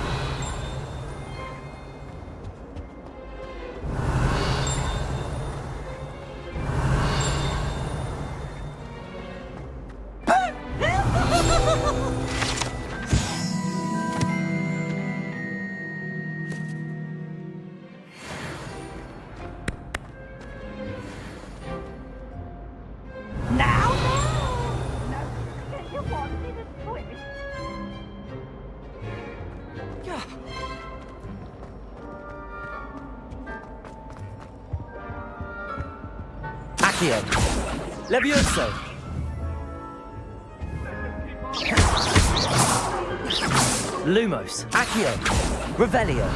Accio. Levioso. Lumos. Accio. Revelio.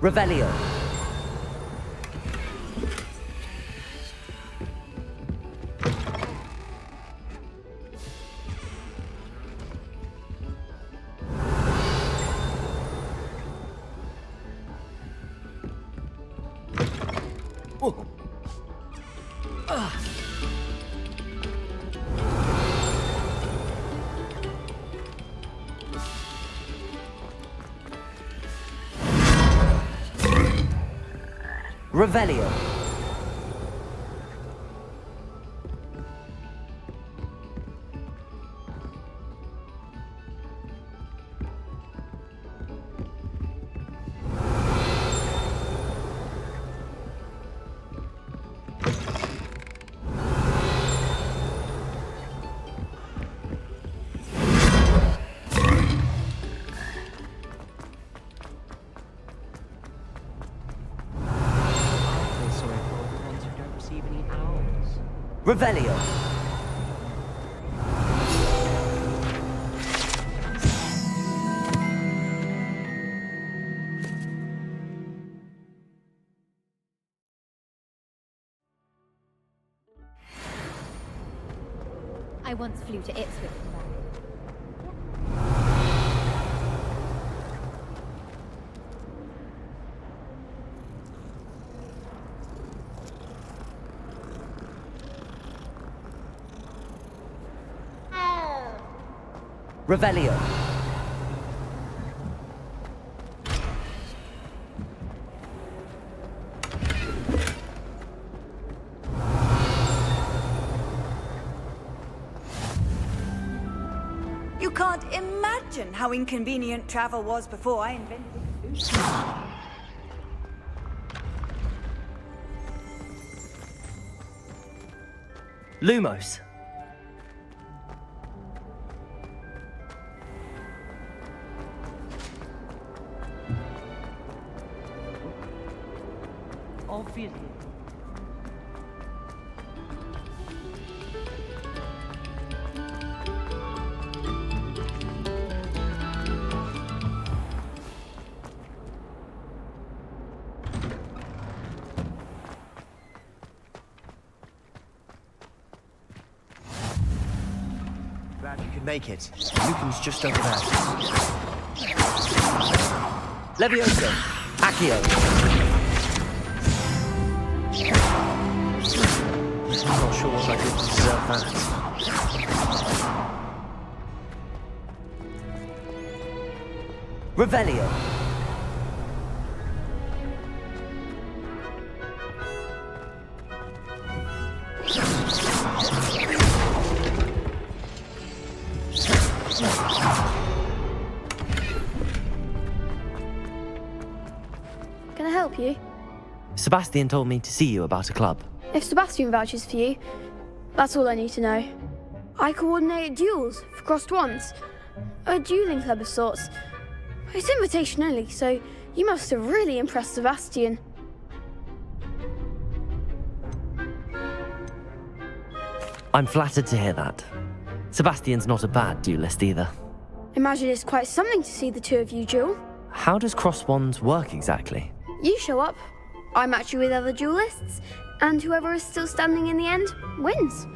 Revelio. Revelio. Revelio. I once flew to Ipswich and back. Revelio. You can't imagine how inconvenient travel was before I invented food. Lumos. Obviously. Glad you could make it. Lucan's just over there. Levioso. Accio. I'm not sure what I did to deserve that. Revelio. Can I help you? Sebastian told me to see you about a club. If Sebastian vouches for you, that's all I need to know. I coordinate duels for crossed wands. A dueling club of sorts. It's invitation only, so you must have really impressed Sebastian. I'm flattered to hear that. Sebastian's not a bad duelist either. Imagine it's quite something to see the two of you duel. How does cross wands work exactly? You show up, I match you with other duelists, and whoever is still standing in the end wins.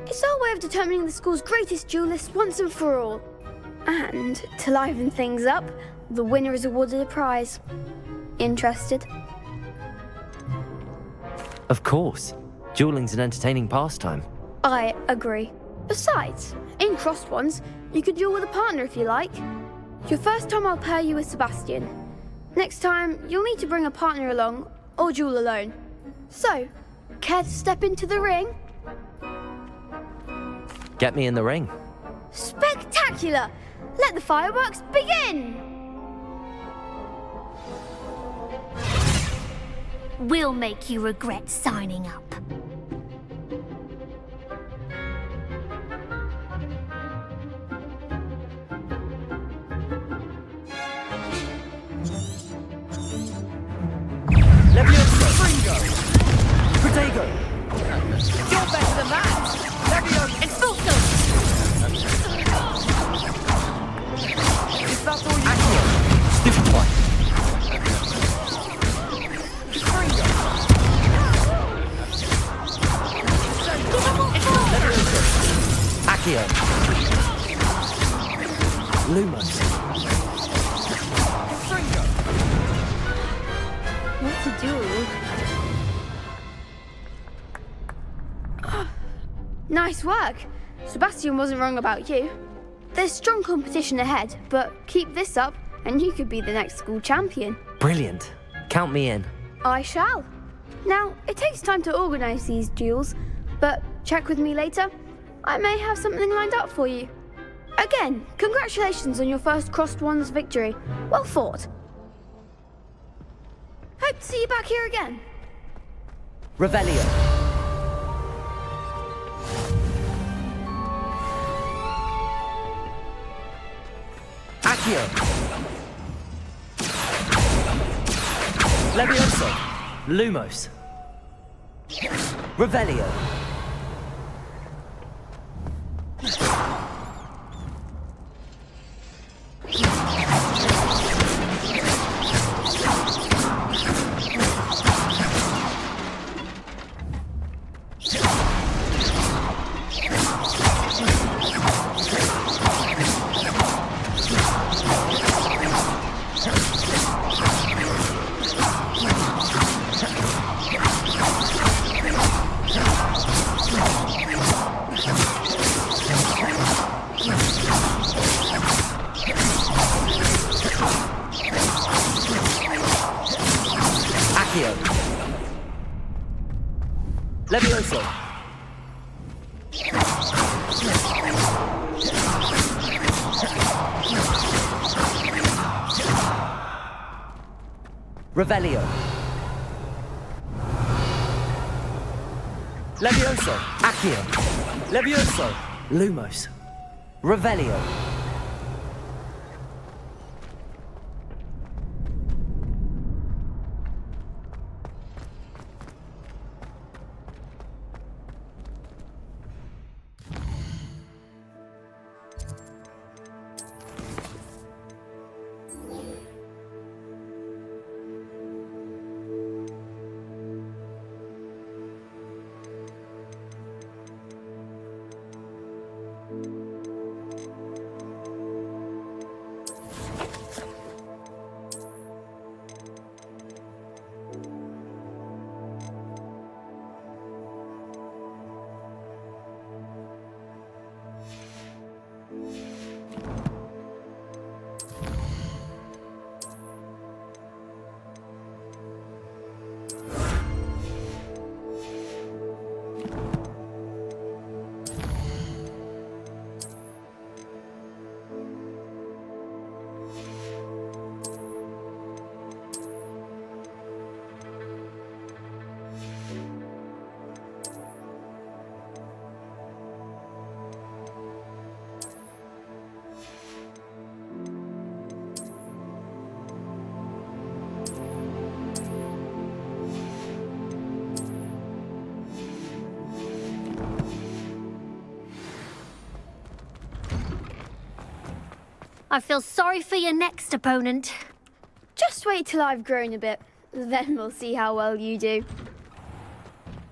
It's our way of determining the school's greatest duelist once and for all. And to liven things up, the winner is awarded a prize. Interested? Of course. Dueling's an entertaining pastime. I agree. Besides, in crossed ones, you could duel with a partner if you like. Your first time I'll pair you with Sebastian. Next time, you'll need to bring a partner along, or duel alone. So, care to step into the ring? Get me in the ring. Spectacular! Let the fireworks begin! We'll make you regret signing up. Levioso! Fringo! Protego! You're better than that! Levioso! Expulso! Is that all you Accio! Stupefy! Fringo! Levioso! Accio! Lumos! Fringo! What to do? Nice work. Sebastian wasn't wrong about you. There's strong competition ahead, but keep this up and you could be the next school champion. Brilliant. Count me in. I shall. Now, it takes time to organise these duels, but check with me later. I may have something lined up for you. Again, congratulations on your first crossed wands victory. Well fought. Hope to see you back here again. Revelio. Accio. Levioso. Lumos. Revelio. Revelio. Levioso. Accio. Levioso. Lumos. Revelio. I feel sorry for your next opponent. Just wait till I've grown a bit. Then we'll see how well you do.